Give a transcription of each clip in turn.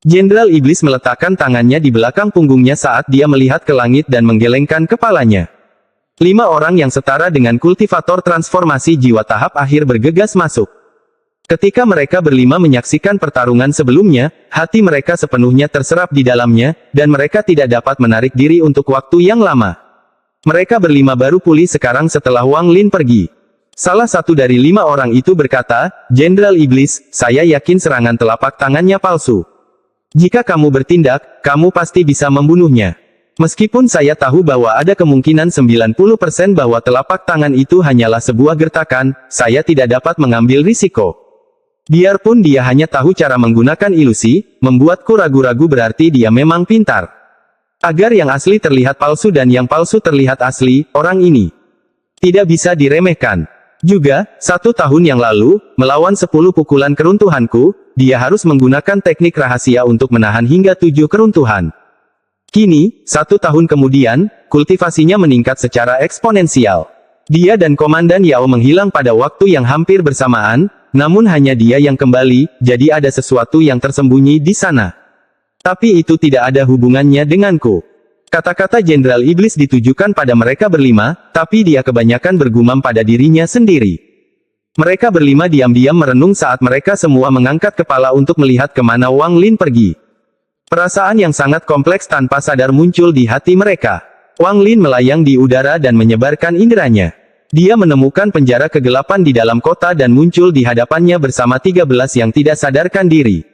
Jenderal Iblis meletakkan tangannya di belakang punggungnya saat dia melihat ke langit dan menggelengkan kepalanya. 5 orang yang setara dengan kultivator transformasi jiwa tahap akhir bergegas masuk. Ketika mereka berlima menyaksikan pertarungan sebelumnya, hati mereka sepenuhnya terserap di dalamnya, dan mereka tidak dapat menarik diri untuk waktu yang lama. Mereka berlima baru pulih sekarang setelah Wang Lin pergi. Salah satu dari 5 orang itu berkata, "Jenderal Iblis, saya yakin serangan telapak tangannya palsu. Jika kamu bertindak, kamu pasti bisa membunuhnya. Meskipun saya tahu bahwa ada kemungkinan 90% bahwa telapak tangan itu hanyalah sebuah gertakan, saya tidak dapat mengambil risiko. Biarpun dia hanya tahu cara menggunakan ilusi, membuatku ragu-ragu berarti dia memang pintar. Agar yang asli terlihat palsu dan yang palsu terlihat asli, orang ini tidak bisa diremehkan. Juga, 1 tahun yang lalu, melawan 10 pukulan keruntuhanku, dia harus menggunakan teknik rahasia untuk menahan hingga 7 keruntuhan. Kini, 1 tahun kemudian, kultivasinya meningkat secara eksponensial. Dia dan Komandan Yao menghilang pada waktu yang hampir bersamaan, namun hanya dia yang kembali, jadi ada sesuatu yang tersembunyi di sana. Tapi itu tidak ada hubungannya denganku." Kata-kata Jenderal Iblis ditujukan pada mereka berlima, tapi dia kebanyakan bergumam pada dirinya sendiri. Mereka berlima diam-diam merenung saat mereka semua mengangkat kepala untuk melihat kemana Wang Lin pergi. Perasaan yang sangat kompleks tanpa sadar muncul di hati mereka. Wang Lin melayang di udara dan menyebarkan inderanya. Dia menemukan penjara kegelapan di dalam kota dan muncul di hadapannya bersama 13 yang tidak sadarkan diri.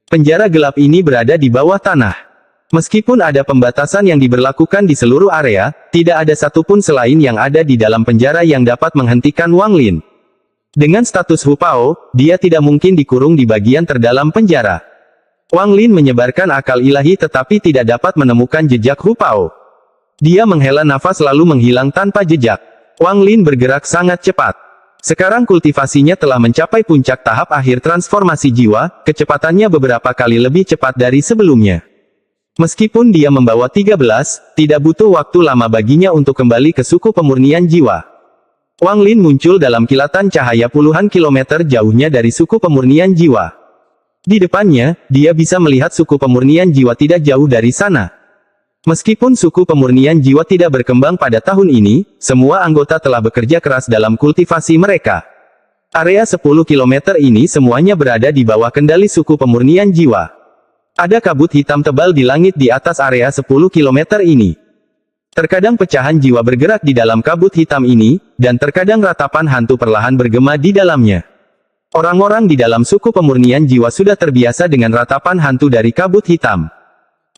Penjara gelap ini berada di bawah tanah. Meskipun ada pembatasan yang diberlakukan di seluruh area, tidak ada satupun selain yang ada di dalam penjara yang dapat menghentikan Wang Lin. Dengan status Hupao, dia tidak mungkin dikurung di bagian terdalam penjara. Wang Lin menyebarkan akal ilahi tetapi tidak dapat menemukan jejak Hupao. Dia menghela nafas lalu menghilang tanpa jejak. Wang Lin bergerak sangat cepat. Sekarang kultivasinya telah mencapai puncak tahap akhir transformasi jiwa, kecepatannya beberapa kali lebih cepat dari sebelumnya. Meskipun dia membawa 13, tidak butuh waktu lama baginya untuk kembali ke suku pemurnian jiwa. Wang Lin muncul dalam kilatan cahaya puluhan kilometer jauhnya dari suku pemurnian jiwa. Di depannya, dia bisa melihat suku pemurnian jiwa tidak jauh dari sana. Meskipun suku pemurnian jiwa tidak berkembang pada tahun ini, semua anggota telah bekerja keras dalam kultivasi mereka. Area 10 km ini semuanya berada di bawah kendali suku pemurnian jiwa. Ada kabut hitam tebal di langit di atas area 10 km ini. Terkadang pecahan jiwa bergerak di dalam kabut hitam ini, dan terkadang ratapan hantu perlahan bergema di dalamnya. Orang-orang di dalam suku pemurnian jiwa sudah terbiasa dengan ratapan hantu dari kabut hitam.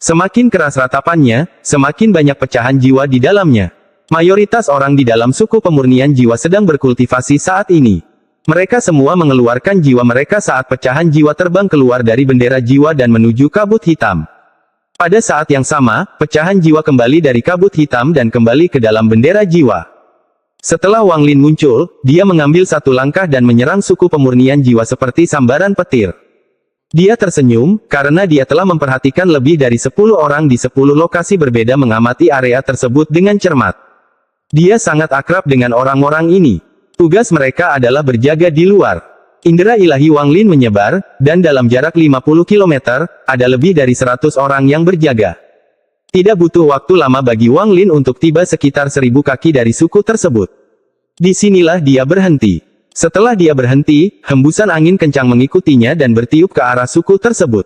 Semakin keras ratapannya, semakin banyak pecahan jiwa di dalamnya. Mayoritas orang di dalam suku pemurnian jiwa sedang berkultivasi saat ini. Mereka semua mengeluarkan jiwa mereka saat pecahan jiwa terbang keluar dari bendera jiwa dan menuju kabut hitam. Pada saat yang sama, pecahan jiwa kembali dari kabut hitam dan kembali ke dalam bendera jiwa. Setelah Wang Lin muncul, dia mengambil satu langkah dan menyerang suku pemurnian jiwa seperti sambaran petir. Dia tersenyum, karena dia telah memperhatikan lebih dari 10 orang di 10 lokasi berbeda mengamati area tersebut dengan cermat. Dia sangat akrab dengan orang-orang ini. Tugas mereka adalah berjaga di luar. Indera ilahi Wang Lin menyebar, dan dalam jarak 50 km, ada lebih dari 100 orang yang berjaga. Tidak butuh waktu lama bagi Wang Lin untuk tiba sekitar 1000 kaki dari suku tersebut. Disinilah dia berhenti. Setelah dia berhenti, hembusan angin kencang mengikutinya dan bertiup ke arah suku tersebut.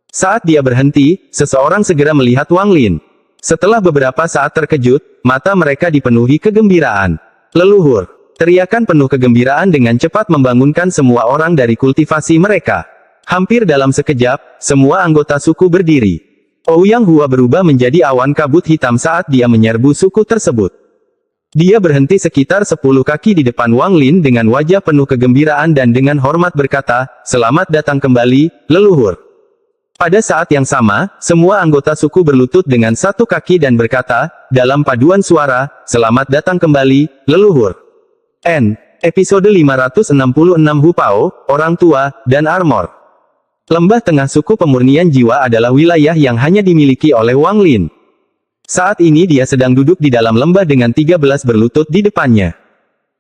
Saat dia berhenti, seseorang segera melihat Wang Lin. Setelah beberapa saat terkejut, mata mereka dipenuhi kegembiraan. "Leluhur!" Teriakan penuh kegembiraan dengan cepat membangunkan semua orang dari kultivasi mereka. Hampir dalam sekejap, semua anggota suku berdiri. Ouyang Hua berubah menjadi awan kabut hitam saat dia menyerbu suku tersebut. Dia berhenti sekitar 10 kaki di depan Wang Lin dengan wajah penuh kegembiraan dan dengan hormat berkata, "Selamat datang kembali, leluhur." Pada saat yang sama, semua anggota suku berlutut dengan satu kaki dan berkata, dalam paduan suara, "Selamat datang kembali, leluhur." Episode 566 Hupao, Orang Tua, dan Armor. Lembah Tengah Suku Pemurnian Jiwa adalah wilayah yang hanya dimiliki oleh Wang Lin. Saat ini dia sedang duduk di dalam lembah dengan 13 berlutut di depannya.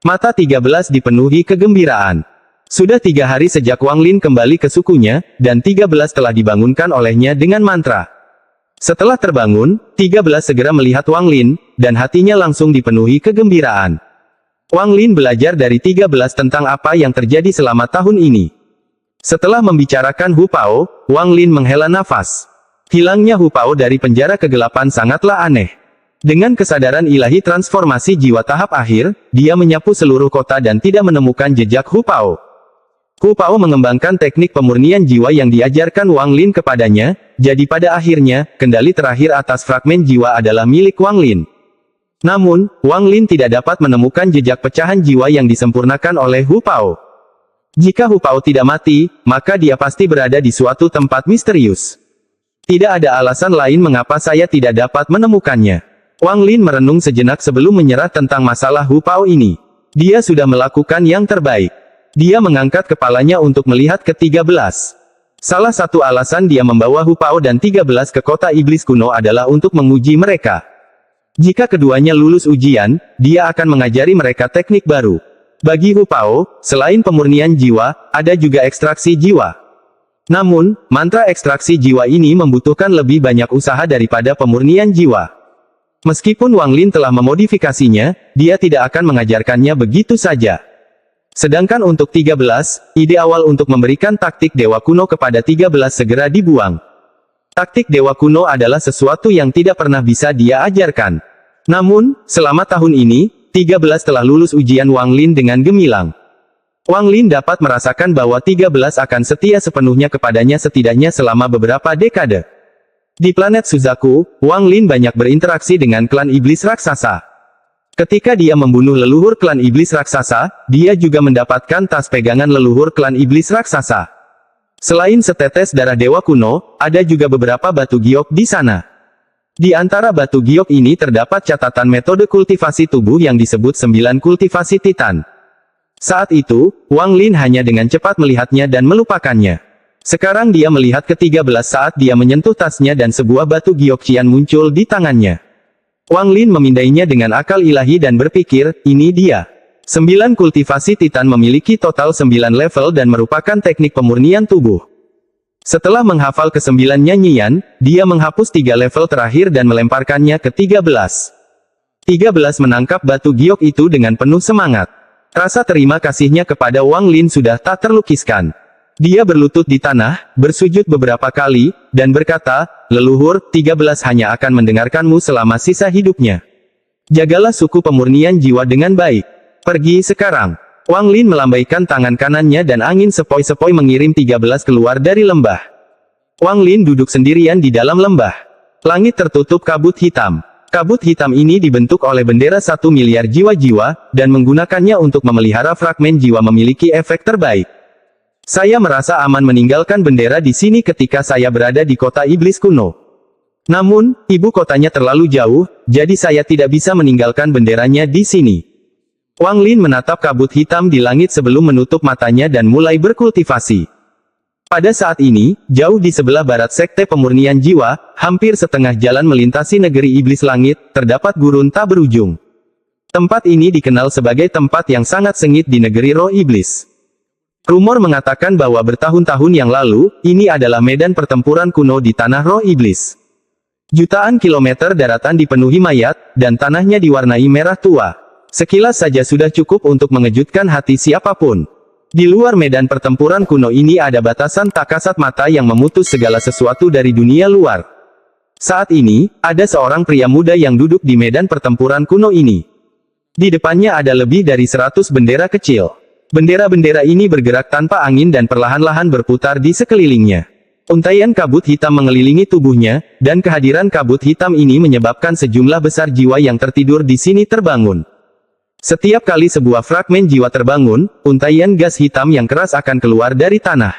Mata 13 dipenuhi kegembiraan. Sudah 3 hari sejak Wang Lin kembali ke sukunya, dan 13 telah dibangunkan olehnya dengan mantra. Setelah terbangun, 13 segera melihat Wang Lin, dan hatinya langsung dipenuhi kegembiraan. Wang Lin belajar dari 13 tentang apa yang terjadi selama tahun ini. Setelah membicarakan Hu Pao, Wang Lin menghela nafas. Hilangnya Hu Pao dari penjara kegelapan sangatlah aneh. Dengan kesadaran ilahi transformasi jiwa tahap akhir, dia menyapu seluruh kota dan tidak menemukan jejak Hu Pao. Hu Pao mengembangkan teknik pemurnian jiwa yang diajarkan Wang Lin kepadanya, jadi pada akhirnya, kendali terakhir atas fragmen jiwa adalah milik Wang Lin. Namun, Wang Lin tidak dapat menemukan jejak pecahan jiwa yang disempurnakan oleh Hu Pao. Jika Hu Pao tidak mati, maka dia pasti berada di suatu tempat misterius. Tidak ada alasan lain mengapa saya tidak dapat menemukannya. Wang Lin merenung sejenak sebelum menyerah tentang masalah Hu Pao ini. Dia sudah melakukan yang terbaik. Dia mengangkat kepalanya untuk melihat ke-13. Salah satu alasan dia membawa Hu Pao dan 13 ke kota iblis kuno adalah untuk menguji mereka. Jika keduanya lulus ujian, dia akan mengajari mereka teknik baru. Bagi Hu Pao, selain pemurnian jiwa, ada juga ekstraksi jiwa. Namun, mantra ekstraksi jiwa ini membutuhkan lebih banyak usaha daripada pemurnian jiwa. Meskipun Wang Lin telah memodifikasinya, dia tidak akan mengajarkannya begitu saja. Sedangkan untuk 13, ide awal untuk memberikan taktik dewa kuno kepada 13 segera dibuang. Taktik dewa kuno adalah sesuatu yang tidak pernah bisa dia ajarkan. Namun, selama tahun ini, 13 telah lulus ujian Wang Lin dengan gemilang. Wang Lin dapat merasakan bahwa 13 akan setia sepenuhnya kepadanya setidaknya selama beberapa dekade. Di planet Suzaku, Wang Lin banyak berinteraksi dengan klan iblis raksasa. Ketika dia membunuh leluhur klan iblis raksasa, dia juga mendapatkan tas pegangan leluhur klan iblis raksasa. Selain setetes darah dewa kuno, ada juga beberapa batu giok di sana. Di antara batu giok ini terdapat catatan metode kultivasi tubuh yang disebut 9 kultivasi Titan. Saat itu, Wang Lin hanya dengan cepat melihatnya dan melupakannya. Sekarang dia melihat ke-13 saat dia menyentuh tasnya dan sebuah batu giok Qian muncul di tangannya. Wang Lin memindainya dengan akal ilahi dan berpikir, ini dia. 9 kultivasi Titan memiliki total 9 level dan merupakan teknik pemurnian tubuh. Setelah menghafal ke-9 nyanyian, dia menghapus 3 level terakhir dan melemparkannya ke 13. 13 menangkap batu giok itu dengan penuh semangat. Rasa terima kasihnya kepada Wang Lin sudah tak terlukiskan. Dia berlutut di tanah, bersujud beberapa kali, dan berkata, leluhur, 13 hanya akan mendengarkanmu selama sisa hidupnya. Jagalah suku pemurnian jiwa dengan baik. Pergi sekarang. Wang Lin melambaikan tangan kanannya dan angin sepoi-sepoi mengirim 13 keluar dari lembah. Wang Lin duduk sendirian di dalam lembah. Langit tertutup kabut hitam. Kabut hitam ini dibentuk oleh bendera 1 miliar jiwa-jiwa, dan menggunakannya untuk memelihara fragmen jiwa memiliki efek terbaik. Saya merasa aman meninggalkan bendera di sini ketika saya berada di kota iblis kuno. Namun, ibu kotanya terlalu jauh, jadi saya tidak bisa meninggalkan benderanya di sini. Wang Lin menatap kabut hitam di langit sebelum menutup matanya dan mulai berkultivasi. Pada saat ini, jauh di sebelah barat sekte pemurnian jiwa, hampir setengah jalan melintasi negeri iblis langit, terdapat gurun tak berujung. Tempat ini dikenal sebagai tempat yang sangat sengit di negeri roh iblis. Rumor mengatakan bahwa bertahun-tahun yang lalu, ini adalah medan pertempuran kuno di tanah roh iblis. Jutaan kilometer daratan dipenuhi mayat, dan tanahnya diwarnai merah tua. Sekilas saja sudah cukup untuk mengejutkan hati siapapun. Di luar medan pertempuran kuno ini ada batasan tak kasat mata yang memutus segala sesuatu dari dunia luar. Saat ini, ada seorang pria muda yang duduk di medan pertempuran kuno ini. Di depannya ada lebih dari 100 bendera kecil. Bendera-bendera ini bergerak tanpa angin dan perlahan-lahan berputar di sekelilingnya. Untaian kabut hitam mengelilingi tubuhnya, dan kehadiran kabut hitam ini menyebabkan sejumlah besar jiwa yang tertidur di sini terbangun. Setiap kali sebuah fragmen jiwa terbangun, untaian gas hitam yang keras akan keluar dari tanah.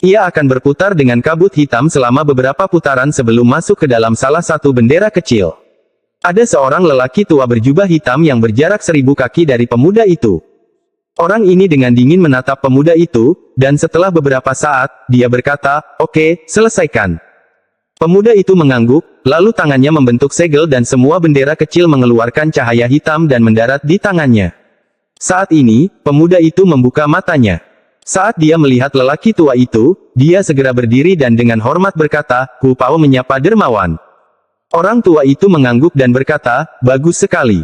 Ia akan berputar dengan kabut hitam selama beberapa putaran sebelum masuk ke dalam salah satu bendera kecil. Ada seorang lelaki tua berjubah hitam yang berjarak 1000 kaki dari pemuda itu. Orang ini dengan dingin menatap pemuda itu, dan setelah beberapa saat, dia berkata, "Oke, selesaikan." Pemuda itu mengangguk, lalu tangannya membentuk segel dan semua bendera kecil mengeluarkan cahaya hitam dan mendarat di tangannya. Saat ini, pemuda itu membuka matanya. Saat dia melihat lelaki tua itu, dia segera berdiri dan dengan hormat berkata, Hu Pao menyapa dermawan. Orang tua itu mengangguk dan berkata, bagus sekali.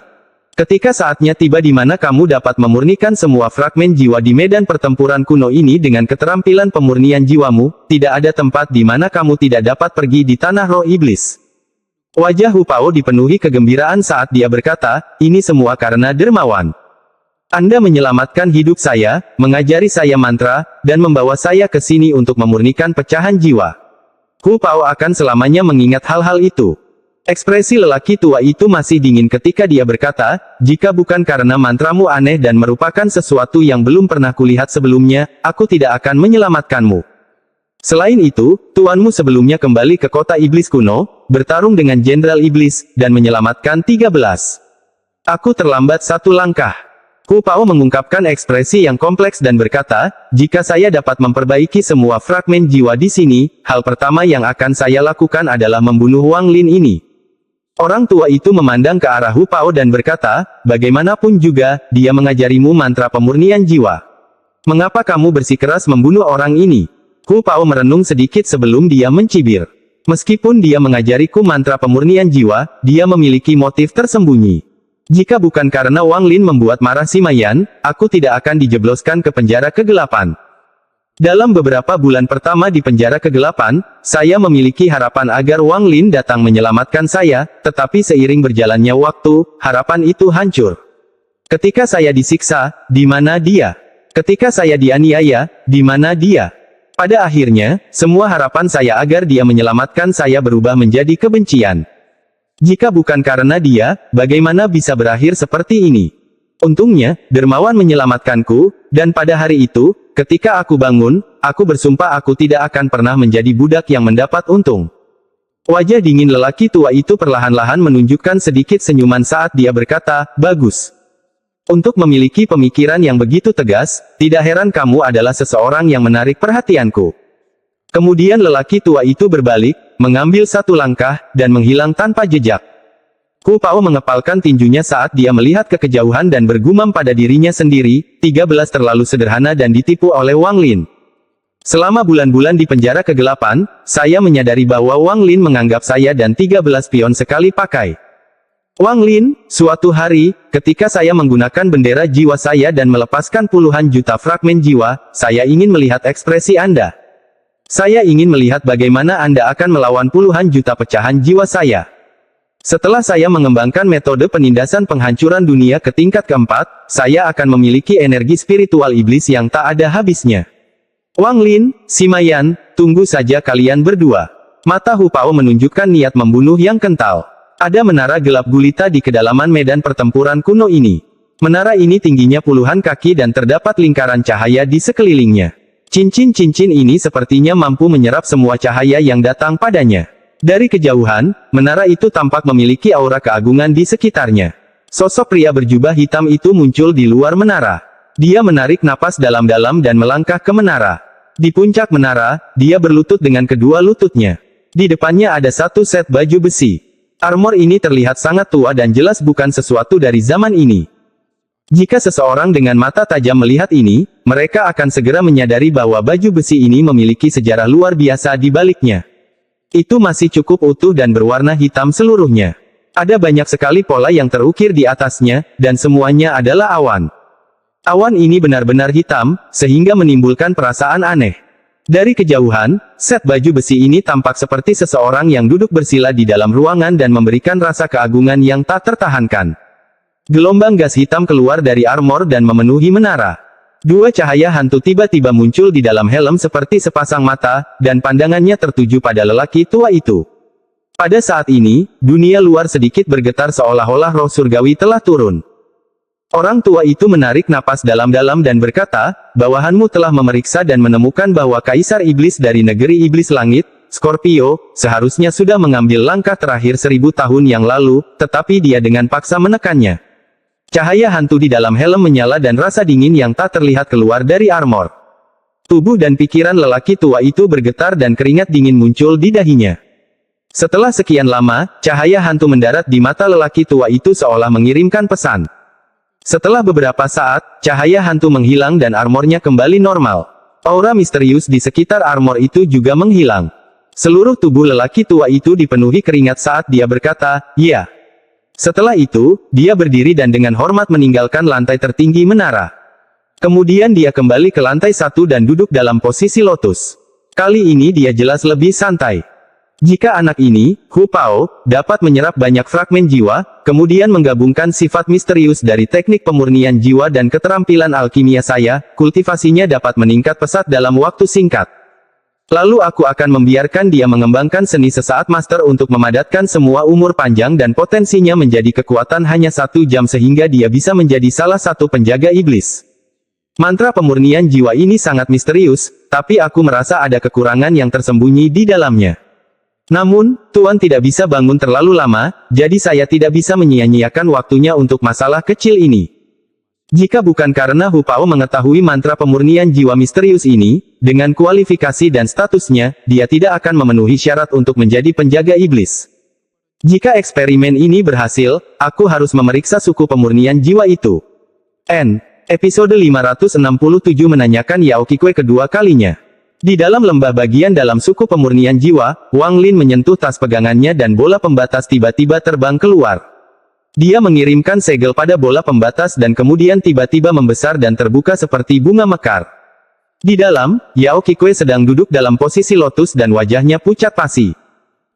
Ketika saatnya tiba di mana kamu dapat memurnikan semua fragmen jiwa di medan pertempuran kuno ini dengan keterampilan pemurnian jiwamu, tidak ada tempat di mana kamu tidak dapat pergi di tanah roh iblis. Wajah Hu Pao dipenuhi kegembiraan saat dia berkata, ini semua karena dermawan. Anda menyelamatkan hidup saya, mengajari saya mantra, dan membawa saya ke sini untuk memurnikan pecahan jiwa. Hu Pao akan selamanya mengingat hal-hal itu. Ekspresi lelaki tua itu masih dingin ketika dia berkata, jika bukan karena mantramu aneh dan merupakan sesuatu yang belum pernah kulihat sebelumnya, aku tidak akan menyelamatkanmu. Selain itu, tuanmu sebelumnya kembali ke kota iblis kuno, bertarung dengan Jenderal Iblis, dan menyelamatkan 13. Aku terlambat satu langkah. Hu Pao mengungkapkan ekspresi yang kompleks dan berkata, jika saya dapat memperbaiki semua fragmen jiwa di sini, hal pertama yang akan saya lakukan adalah membunuh Wang Lin ini. Orang tua itu memandang ke arah Hu Pao dan berkata, bagaimanapun juga, dia mengajarimu mantra pemurnian jiwa. Mengapa kamu bersikeras membunuh orang ini? Hu Pao merenung sedikit sebelum dia mencibir. Meskipun dia mengajariku mantra pemurnian jiwa, dia memiliki motif tersembunyi. Jika bukan karena Wang Lin membuat marah Sima Yan, aku tidak akan dijebloskan ke penjara kegelapan. Dalam beberapa bulan pertama di penjara kegelapan, saya memiliki harapan agar Wang Lin datang menyelamatkan saya, tetapi seiring berjalannya waktu, harapan itu hancur. Ketika saya disiksa, di mana dia? Ketika saya dianiaya, di mana dia? Pada akhirnya, semua harapan saya agar dia menyelamatkan saya berubah menjadi kebencian. Jika bukan karena dia, bagaimana bisa berakhir seperti ini? Untungnya, dermawan menyelamatkanku, dan pada hari itu, ketika aku bangun, aku bersumpah aku tidak akan pernah menjadi budak yang mendapat untung. Wajah dingin lelaki tua itu perlahan-lahan menunjukkan sedikit senyuman saat dia berkata, bagus. Untuk memiliki pemikiran yang begitu tegas, tidak heran kamu adalah seseorang yang menarik perhatianku. Kemudian lelaki tua itu berbalik, mengambil satu langkah, dan menghilang tanpa jejak. Hu Pao mengepalkan tinjunya saat dia melihat ke kejauhan dan bergumam pada dirinya sendiri, 13 terlalu sederhana dan ditipu oleh Wang Lin. Selama bulan-bulan di penjara kegelapan, saya menyadari bahwa Wang Lin menganggap saya dan 13 pion sekali pakai. Wang Lin, suatu hari, ketika saya menggunakan bendera jiwa saya dan melepaskan puluhan juta fragmen jiwa, saya ingin melihat ekspresi Anda. Saya ingin melihat bagaimana Anda akan melawan puluhan juta pecahan jiwa saya. Setelah saya mengembangkan metode penindasan penghancuran dunia ke tingkat keempat, saya akan memiliki energi spiritual iblis yang tak ada habisnya. Wang Lin, Sima Yan, tunggu saja kalian berdua. Mata Hu Pao menunjukkan niat membunuh yang kental. Ada menara gelap gulita di kedalaman medan pertempuran kuno ini. Menara ini tingginya puluhan kaki dan terdapat lingkaran cahaya di sekelilingnya. Cincin-cincin ini sepertinya mampu menyerap semua cahaya yang datang padanya. Dari kejauhan, menara itu tampak memiliki aura keagungan di sekitarnya. Sosok pria berjubah hitam itu muncul di luar menara. Dia menarik napas dalam-dalam dan melangkah ke menara. Di puncak menara, dia berlutut dengan kedua lututnya. Di depannya ada satu set baju besi. Armor ini terlihat sangat tua dan jelas bukan sesuatu dari zaman ini. Jika seseorang dengan mata tajam melihat ini, mereka akan segera menyadari bahwa baju besi ini memiliki sejarah luar biasa di baliknya. Itu masih cukup utuh dan berwarna hitam seluruhnya. Ada banyak sekali pola yang terukir di atasnya, dan semuanya adalah awan. Awan ini benar-benar hitam, sehingga menimbulkan perasaan aneh. Dari kejauhan, set baju besi ini tampak seperti seseorang yang duduk bersila di dalam ruangan dan memberikan rasa keagungan yang tak tertahankan. Gelombang gas hitam keluar dari armor dan memenuhi menara. Dua cahaya hantu tiba-tiba muncul di dalam helm seperti sepasang mata, dan pandangannya tertuju pada lelaki tua itu. Pada saat ini, dunia luar sedikit bergetar seolah-olah roh surgawi telah turun. Orang tua itu menarik napas dalam-dalam dan berkata, bawahanmu telah memeriksa dan menemukan bahwa Kaisar Iblis dari negeri Iblis Langit, Scorpio, seharusnya sudah mengambil langkah terakhir 1000 tahun yang lalu, tetapi dia dengan paksa menekannya. Cahaya hantu di dalam helm menyala dan rasa dingin yang tak terlihat keluar dari armor. Tubuh dan pikiran lelaki tua itu bergetar dan keringat dingin muncul di dahinya. Setelah sekian lama, cahaya hantu mendarat di mata lelaki tua itu seolah mengirimkan pesan. Setelah beberapa saat, cahaya hantu menghilang dan armornya kembali normal. Aura misterius di sekitar armor itu juga menghilang. Seluruh tubuh lelaki tua itu dipenuhi keringat saat dia berkata, "Ya." Setelah itu, dia berdiri dan dengan hormat meninggalkan lantai tertinggi menara. Kemudian dia kembali ke lantai 1 dan duduk dalam posisi lotus. Kali ini dia jelas lebih santai. Jika anak ini, Hu Pao, dapat menyerap banyak fragmen jiwa, kemudian menggabungkan sifat misterius dari teknik pemurnian jiwa dan keterampilan alkimia saya, kultivasinya dapat meningkat pesat dalam waktu singkat. Lalu aku akan membiarkan dia mengembangkan seni sesaat master untuk memadatkan semua umur panjang dan potensinya menjadi kekuatan hanya 1 jam sehingga dia bisa menjadi salah satu penjaga iblis. Mantra pemurnian jiwa ini sangat misterius, tapi aku merasa ada kekurangan yang tersembunyi di dalamnya. Namun, Tuan tidak bisa bangun terlalu lama, jadi saya tidak bisa menyia-nyiakan waktunya untuk masalah kecil ini. Jika bukan karena Hu Pao mengetahui mantra pemurnian jiwa misterius ini, dengan kualifikasi dan statusnya, dia tidak akan memenuhi syarat untuk menjadi penjaga iblis. Jika eksperimen ini berhasil, aku harus memeriksa suku pemurnian jiwa itu. Episode 567 menanyakan Yao Qikui kedua kalinya. Di dalam lembah bagian dalam suku pemurnian jiwa, Wang Lin menyentuh tas pegangannya dan bola pembatas tiba-tiba terbang keluar. Dia mengirimkan segel pada bola pembatas dan kemudian tiba-tiba membesar dan terbuka seperti bunga mekar. Di dalam, Yao Qikui sedang duduk dalam posisi lotus dan wajahnya pucat pasi.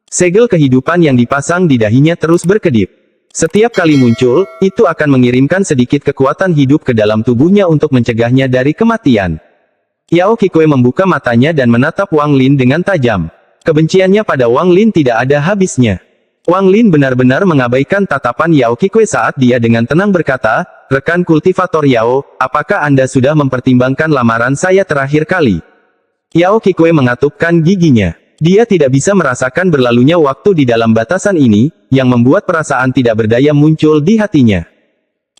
Segel kehidupan yang dipasang di dahinya terus berkedip. Setiap kali muncul, itu akan mengirimkan sedikit kekuatan hidup ke dalam tubuhnya untuk mencegahnya dari kematian. Yao Qikui membuka matanya dan menatap Wang Lin dengan tajam. Kebenciannya pada Wang Lin tidak ada habisnya. Wang Lin benar-benar mengabaikan tatapan Yao Qikui saat dia dengan tenang berkata, "Rekan kultivator Yao, apakah Anda sudah mempertimbangkan lamaran saya terakhir kali?" Yao Qikui mengatupkan giginya. Dia tidak bisa merasakan berlalunya waktu di dalam batasan ini, yang membuat perasaan tidak berdaya muncul di hatinya.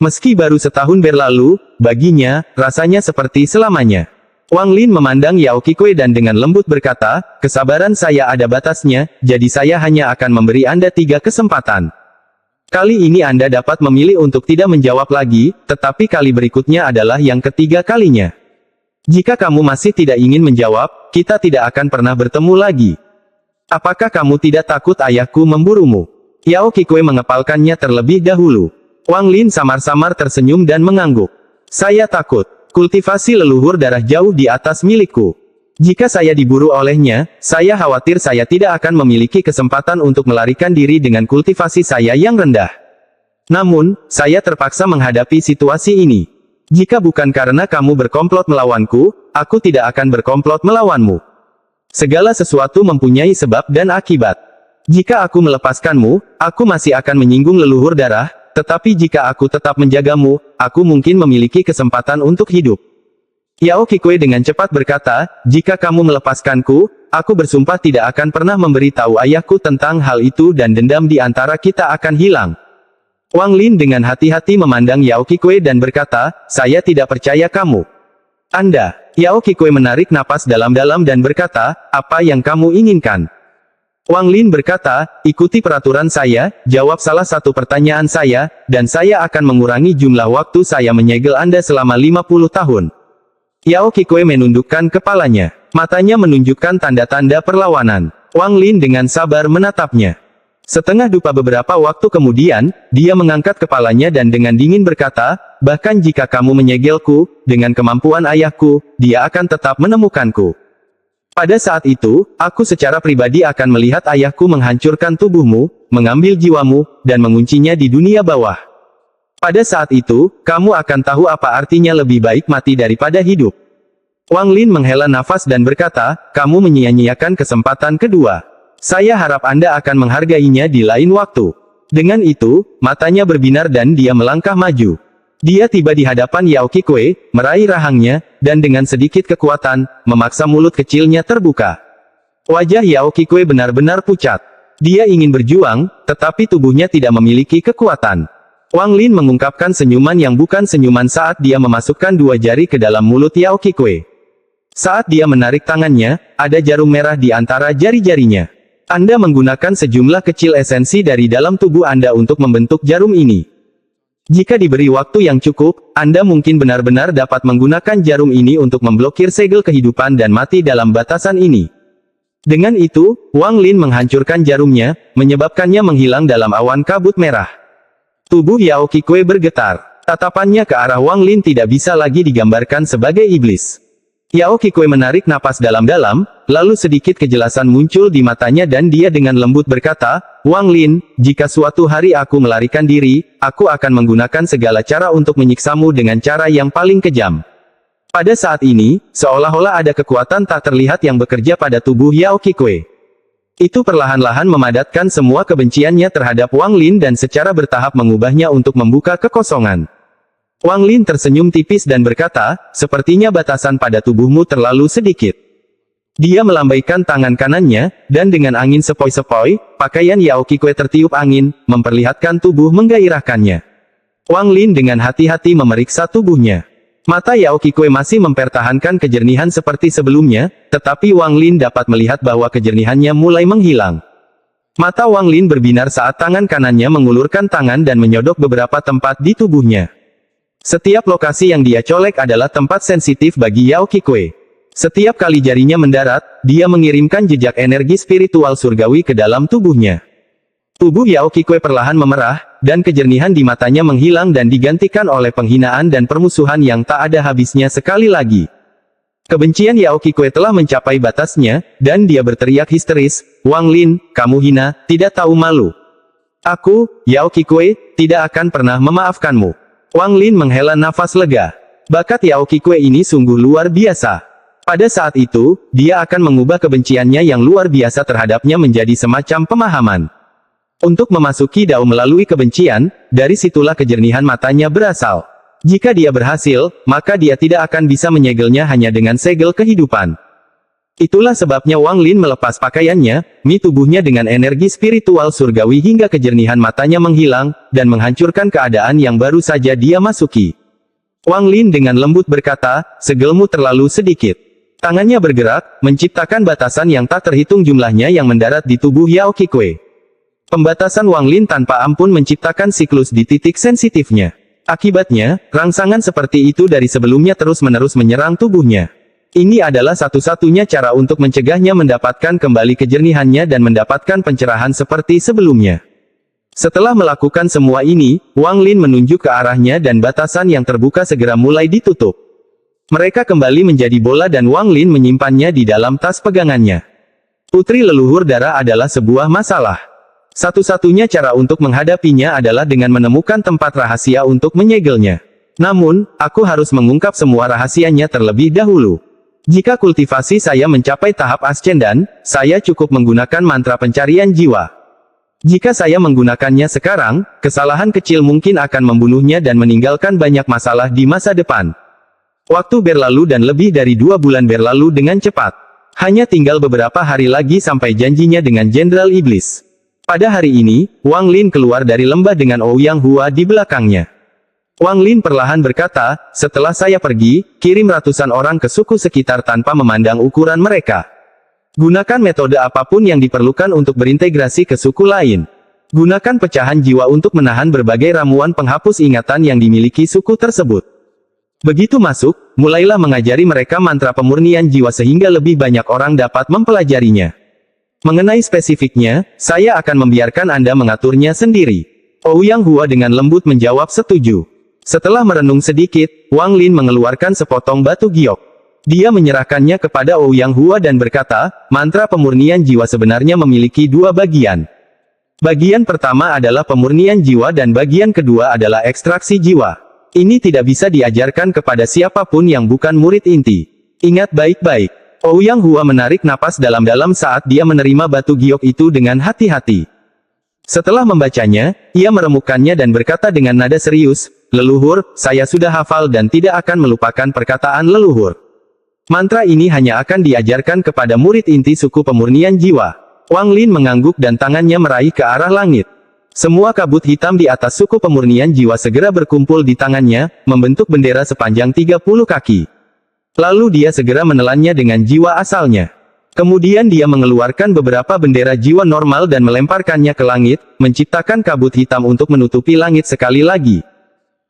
Meski baru setahun berlalu, baginya, rasanya seperti selamanya. Wang Lin memandang Yao Qikui dan dengan lembut berkata, "Kesabaran saya ada batasnya, jadi saya hanya akan memberi Anda 3 kesempatan. Kali ini Anda dapat memilih untuk tidak menjawab lagi, tetapi kali berikutnya adalah yang ketiga kalinya. Jika kamu masih tidak ingin menjawab, kita tidak akan pernah bertemu lagi. Apakah kamu tidak takut ayahku memburumu?" Yao Qikui mengepalkannya terlebih dahulu. Wang Lin samar-samar tersenyum dan mengangguk. "Saya takut. Kultivasi leluhur darah jauh di atas milikku. Jika saya diburu olehnya, saya khawatir saya tidak akan memiliki kesempatan untuk melarikan diri dengan kultivasi saya yang rendah. Namun, saya terpaksa menghadapi situasi ini. Jika bukan karena kamu berkomplot melawanku, aku tidak akan berkomplot melawanmu. Segala sesuatu mempunyai sebab dan akibat. Jika aku melepaskanmu, aku masih akan menyinggung leluhur darah, tetapi jika aku tetap menjagamu, aku mungkin memiliki kesempatan untuk hidup." Yao Qikui dengan cepat berkata, "Jika kamu melepaskanku, aku bersumpah tidak akan pernah memberitahu ayahku tentang hal itu dan dendam di antara kita akan hilang." Wang Lin dengan hati-hati memandang Yao Qikui dan berkata, "Saya tidak percaya kamu. Anda." Yao Qikui menarik napas dalam-dalam dan berkata, "Apa yang kamu inginkan?" Wang Lin berkata, "Ikuti peraturan saya, jawab salah satu pertanyaan saya, dan saya akan mengurangi jumlah waktu saya menyegel Anda selama 50 tahun. Yao Qikui menundukkan kepalanya. Matanya menunjukkan tanda-tanda perlawanan. Wang Lin dengan sabar menatapnya. Setengah dupa beberapa waktu kemudian, dia mengangkat kepalanya dan dengan dingin berkata, "Bahkan jika kamu menyegelku, dengan kemampuan ayahku, dia akan tetap menemukanku. Pada saat itu, aku secara pribadi akan melihat ayahku menghancurkan tubuhmu, mengambil jiwamu, dan menguncinya di dunia bawah. Pada saat itu, kamu akan tahu apa artinya lebih baik mati daripada hidup." Wang Lin menghela nafas dan berkata, "Kamu menyia-nyiakan kesempatan kedua. Saya harap Anda akan menghargainya di lain waktu." Dengan itu, matanya berbinar dan dia melangkah maju. Dia tiba di hadapan Yao Qikui, meraih rahangnya, dan dengan sedikit kekuatan, memaksa mulut kecilnya terbuka. Wajah Yao Qikui benar-benar pucat. Dia ingin berjuang, tetapi tubuhnya tidak memiliki kekuatan. Wang Lin mengungkapkan senyuman yang bukan senyuman saat dia memasukkan 2 jari ke dalam mulut Yao Qikui. Saat dia menarik tangannya, ada jarum merah di antara jari-jarinya. Anda menggunakan sejumlah kecil esensi dari dalam tubuh Anda untuk membentuk jarum ini. Jika diberi waktu yang cukup, Anda mungkin benar-benar dapat menggunakan jarum ini untuk memblokir segel kehidupan dan mati dalam batasan ini. Dengan itu, Wang Lin menghancurkan jarumnya, menyebabkannya menghilang dalam awan kabut merah. Tubuh Yao Qikui bergetar. Tatapannya ke arah Wang Lin tidak bisa lagi digambarkan sebagai iblis. Yao Qikui menarik napas dalam-dalam, lalu sedikit kejelasan muncul di matanya dan dia dengan lembut berkata, "Wang Lin, jika suatu hari aku melarikan diri, aku akan menggunakan segala cara untuk menyiksamu dengan cara yang paling kejam." Pada saat ini, seolah-olah ada kekuatan tak terlihat yang bekerja pada tubuh Yao Qikui. Itu perlahan-lahan memadatkan semua kebenciannya terhadap Wang Lin dan secara bertahap mengubahnya untuk membuka kekosongan. Wang Lin tersenyum tipis dan berkata, "Sepertinya batasan pada tubuhmu terlalu sedikit." Dia melambaikan tangan kanannya, dan dengan angin sepoi-sepoi, pakaian Yao Qikui tertiup angin, memperlihatkan tubuh menggairahkannya. Wang Lin dengan hati-hati memeriksa tubuhnya. Mata Yao Qikui masih mempertahankan kejernihan seperti sebelumnya, tetapi Wang Lin dapat melihat bahwa kejernihannya mulai menghilang. Mata Wang Lin berbinar saat tangan kanannya mengulurkan tangan dan menyodok beberapa tempat di tubuhnya. Setiap lokasi yang dia colek adalah tempat sensitif bagi Yao Qikui. Setiap kali jarinya mendarat, dia mengirimkan jejak energi spiritual surgawi ke dalam tubuhnya. Tubuh Yao Qikui perlahan memerah, dan kejernihan di matanya menghilang dan digantikan oleh penghinaan dan permusuhan yang tak ada habisnya sekali lagi. Kebencian Yao Qikui telah mencapai batasnya, dan dia berteriak histeris, "Wang Lin, kamu hina, tidak tahu malu. Aku, Yao Qikui, tidak akan pernah memaafkanmu." Wang Lin menghela nafas lega. Bakat Yao Qikui ini sungguh luar biasa. Pada saat itu, dia akan mengubah kebenciannya yang luar biasa terhadapnya menjadi semacam pemahaman. Untuk memasuki Dao melalui kebencian, dari situlah kejernihan matanya berasal. Jika dia berhasil, maka dia tidak akan bisa menyegelnya hanya dengan segel kehidupan. Itulah sebabnya Wang Lin melepas pakaiannya, tubuhnya dengan energi spiritual surgawi hingga kejernihan matanya menghilang, dan menghancurkan keadaan yang baru saja dia masuki. Wang Lin dengan lembut berkata, "Segelmu terlalu sedikit." Tangannya bergerak, menciptakan batasan yang tak terhitung jumlahnya yang mendarat di tubuh Yao Qikui. Pembatasan Wang Lin tanpa ampun menciptakan siklus di titik sensitifnya. Akibatnya, rangsangan seperti itu dari sebelumnya terus-menerus menyerang tubuhnya. Ini adalah satu-satunya cara untuk mencegahnya mendapatkan kembali kejernihannya dan mendapatkan pencerahan seperti sebelumnya. Setelah melakukan semua ini, Wang Lin menunjuk ke arahnya dan batasan yang terbuka segera mulai ditutup. Mereka kembali menjadi bola dan Wang Lin menyimpannya di dalam tas pegangannya. Putri leluhur darah adalah sebuah masalah. Satu-satunya cara untuk menghadapinya adalah dengan menemukan tempat rahasia untuk menyegelnya. Namun, aku harus mengungkap semua rahasianya terlebih dahulu. Jika kultivasi saya mencapai tahap ascendan, saya cukup menggunakan mantra pencarian jiwa. Jika saya menggunakannya sekarang, kesalahan kecil mungkin akan membunuhnya dan meninggalkan banyak masalah di masa depan. Waktu berlalu dan lebih dari 2 bulan berlalu dengan cepat. Hanya tinggal beberapa hari lagi sampai janjinya dengan Jenderal Iblis. Pada hari ini, Wang Lin keluar dari lembah dengan Ouyang Hua di belakangnya. Wang Lin perlahan berkata, "Setelah saya pergi, kirim ratusan orang ke suku sekitar tanpa memandang ukuran mereka. Gunakan metode apapun yang diperlukan untuk berintegrasi ke suku lain. Gunakan pecahan jiwa untuk menahan berbagai ramuan penghapus ingatan yang dimiliki suku tersebut. Begitu masuk, mulailah mengajari mereka mantra pemurnian jiwa sehingga lebih banyak orang dapat mempelajarinya. Mengenai spesifiknya, saya akan membiarkan Anda mengaturnya sendiri." Ouyang Hua dengan lembut menjawab setuju. Setelah merenung sedikit, Wang Lin mengeluarkan sepotong batu giok. Dia menyerahkannya kepada Ouyang Hua dan berkata, "Mantra pemurnian jiwa sebenarnya memiliki 2 bagian. Bagian pertama adalah pemurnian jiwa dan bagian kedua adalah ekstraksi jiwa. Ini tidak bisa diajarkan kepada siapapun yang bukan murid inti. Ingat baik-baik." Ouyang Hua menarik napas dalam-dalam saat dia menerima batu giok itu dengan hati-hati. Setelah membacanya, ia meremukkannya dan berkata dengan nada serius, "Leluhur, saya sudah hafal dan tidak akan melupakan perkataan leluhur. Mantra ini hanya akan diajarkan kepada murid inti suku pemurnian jiwa." Wang Lin mengangguk dan tangannya meraih ke arah langit. Semua kabut hitam di atas suku pemurnian jiwa segera berkumpul di tangannya, membentuk bendera sepanjang 30 kaki. Lalu dia segera menelannya dengan jiwa asalnya. Kemudian dia mengeluarkan beberapa bendera jiwa normal dan melemparkannya ke langit, menciptakan kabut hitam untuk menutupi langit sekali lagi.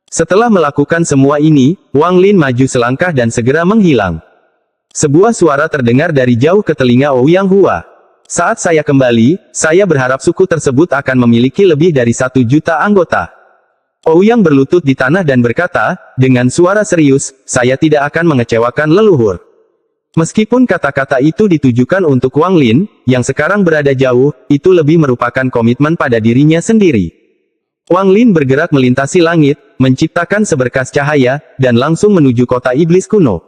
Setelah melakukan semua ini, Wang Lin maju selangkah dan segera menghilang. Sebuah suara terdengar dari jauh ke telinga Ouyang Hua. Saat saya kembali, saya berharap suku tersebut akan memiliki lebih dari 1 juta anggota. Ouyang berlutut di tanah dan berkata, dengan suara serius, saya tidak akan mengecewakan leluhur. Meskipun kata-kata itu ditujukan untuk Wang Lin, yang sekarang berada jauh, itu lebih merupakan komitmen pada dirinya sendiri. Wang Lin bergerak melintasi langit, menciptakan seberkas cahaya, dan langsung menuju kota iblis kuno.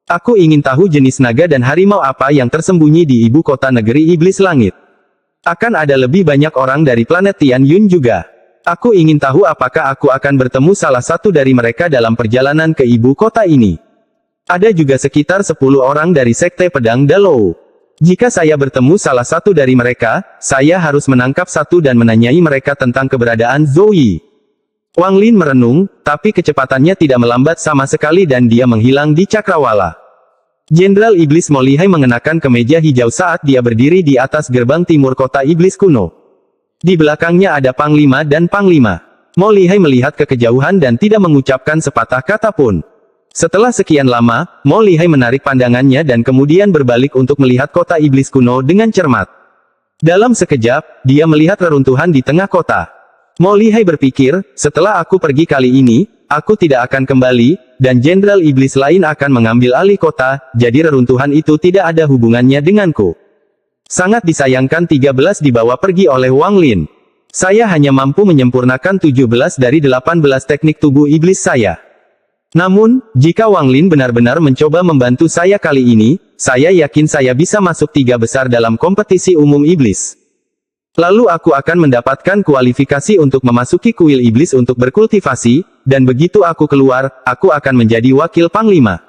Aku ingin tahu jenis naga dan harimau apa yang tersembunyi di ibu kota negeri iblis langit. Akan ada lebih banyak orang dari planet Tian Yun juga. Aku ingin tahu apakah aku akan bertemu salah satu dari mereka dalam perjalanan ke ibu kota ini. Ada juga sekitar 10 orang dari Sekte Pedang Dalou. Jika saya bertemu salah satu dari mereka, saya harus menangkap satu dan menanyai mereka tentang keberadaan Zhou Yi. Wang Lin merenung, tapi kecepatannya tidak melambat sama sekali dan dia menghilang di cakrawala. Jenderal Iblis Mo Lihai mengenakan kemeja hijau saat dia berdiri di atas gerbang timur kota iblis kuno. Di belakangnya ada Panglima dan Panglima. Mo Lihai melihat ke kejauhan dan tidak mengucapkan sepatah kata pun. Setelah sekian lama, Mo Lihai menarik pandangannya dan kemudian berbalik untuk melihat kota iblis kuno dengan cermat. Dalam sekejap, dia melihat reruntuhan di tengah kota. Mo Lihai berpikir, setelah aku pergi kali ini, aku tidak akan kembali, dan jenderal iblis lain akan mengambil alih kota, jadi reruntuhan itu tidak ada hubungannya denganku. Sangat disayangkan 13 dibawa pergi oleh Wang Lin. Saya hanya mampu menyempurnakan 17 dari 18 teknik tubuh iblis saya. Namun, jika Wang Lin benar-benar mencoba membantu saya kali ini, saya yakin saya bisa masuk 3 besar dalam kompetisi umum iblis. Lalu aku akan mendapatkan kualifikasi untuk memasuki kuil iblis untuk berkultivasi, dan begitu aku keluar, aku akan menjadi wakil panglima.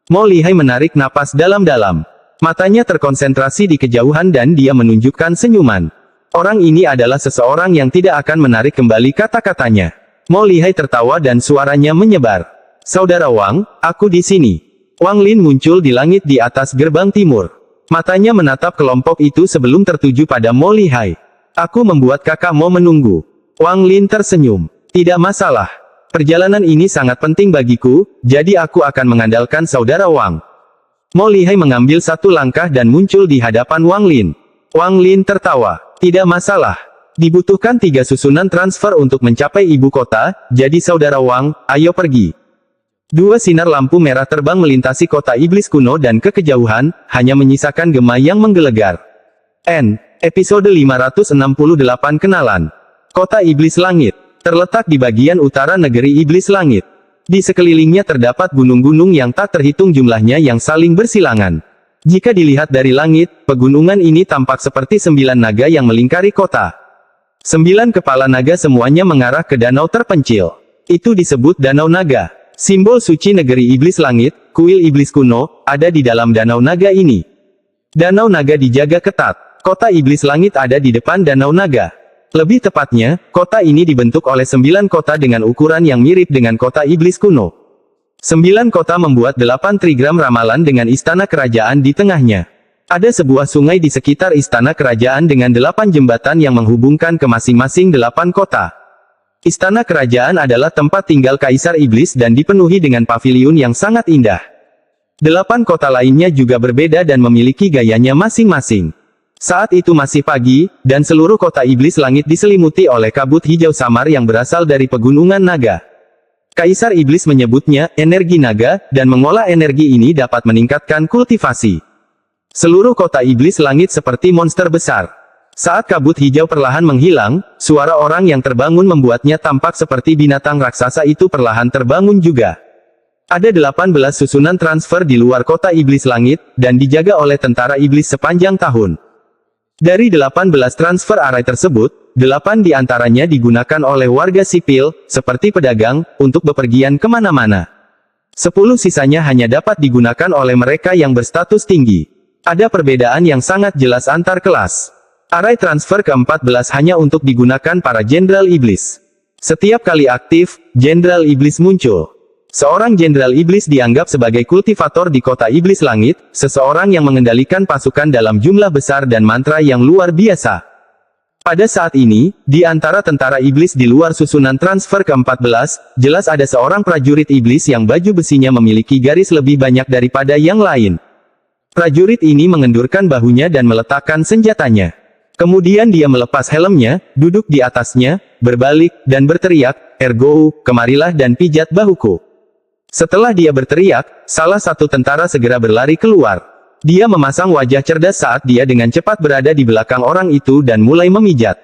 Mo Lihai menarik napas dalam-dalam. Matanya terkonsentrasi di kejauhan dan dia menunjukkan senyuman. Orang ini adalah seseorang yang tidak akan menarik kembali kata-katanya. Mo Lihai tertawa dan suaranya menyebar. Saudara Wang, aku di sini. Wang Lin muncul di langit di atas gerbang timur. Matanya menatap kelompok itu sebelum tertuju pada Mo Lihai. Aku membuat kakak Mo menunggu. Wang Lin tersenyum. Tidak masalah. Perjalanan ini sangat penting bagiku, jadi aku akan mengandalkan saudara Wang. Mo Lihai mengambil satu langkah dan muncul di hadapan Wang Lin. Wang Lin tertawa. Tidak masalah. Dibutuhkan 3 susunan transfer untuk mencapai ibu kota, jadi saudara Wang, ayo pergi. 2 sinar lampu merah terbang melintasi kota iblis kuno dan ke kejauhan, hanya menyisakan gema yang menggelegar. Episode 568 Kenalan. Kota Iblis Langit. Terletak di bagian utara negeri Iblis Langit. Di sekelilingnya terdapat gunung-gunung yang tak terhitung jumlahnya yang saling bersilangan. Jika dilihat dari langit, pegunungan ini tampak seperti 9 naga yang melingkari kota. 9 kepala naga semuanya mengarah ke danau terpencil. Itu disebut Danau Naga. Simbol suci negeri iblis langit, kuil iblis kuno, ada di dalam danau naga ini. Danau naga dijaga ketat. Kota iblis langit ada di depan danau naga. Lebih tepatnya, kota ini dibentuk oleh 9 kota dengan ukuran yang mirip dengan kota iblis kuno. 9 kota membuat 8 trigram ramalan dengan istana kerajaan di tengahnya. Ada sebuah sungai di sekitar istana kerajaan dengan 8 jembatan yang menghubungkan ke masing-masing 8 kota. Istana kerajaan adalah tempat tinggal Kaisar Iblis dan dipenuhi dengan paviliun yang sangat indah. 8 kota lainnya juga berbeda dan memiliki gayanya masing-masing. Saat itu masih pagi, dan seluruh kota Iblis Langit diselimuti oleh kabut hijau samar yang berasal dari pegunungan naga. Kaisar Iblis menyebutnya energi naga, dan mengolah energi ini dapat meningkatkan kultivasi. Seluruh kota Iblis Langit seperti monster besar. Saat kabut hijau perlahan menghilang, suara orang yang terbangun membuatnya tampak seperti binatang raksasa itu perlahan terbangun juga. Ada 18 susunan transfer di luar kota Iblis Langit, dan dijaga oleh tentara iblis sepanjang tahun. Dari 18 transfer array tersebut, 8 di antaranya digunakan oleh warga sipil, seperti pedagang, untuk bepergian kemana-mana. 10 sisanya hanya dapat digunakan oleh mereka yang berstatus tinggi. Ada perbedaan yang sangat jelas antar kelas. Array transfer ke-14 hanya untuk digunakan para jenderal iblis. Setiap kali aktif, jenderal iblis muncul. Seorang jenderal iblis dianggap sebagai kultivator di kota iblis langit, seseorang yang mengendalikan pasukan dalam jumlah besar dan mantra yang luar biasa. Pada saat ini, di antara tentara iblis di luar susunan transfer ke-14, jelas ada seorang prajurit iblis yang baju besinya memiliki garis lebih banyak daripada yang lain. Prajurit ini mengendurkan bahunya dan meletakkan senjatanya. Kemudian dia melepas helmnya, duduk di atasnya, berbalik, dan berteriak, "Ergo, kemarilah dan pijat bahuku." Setelah dia berteriak, salah satu tentara segera berlari keluar. Dia memasang wajah cerdas saat dia dengan cepat berada di belakang orang itu dan mulai memijat.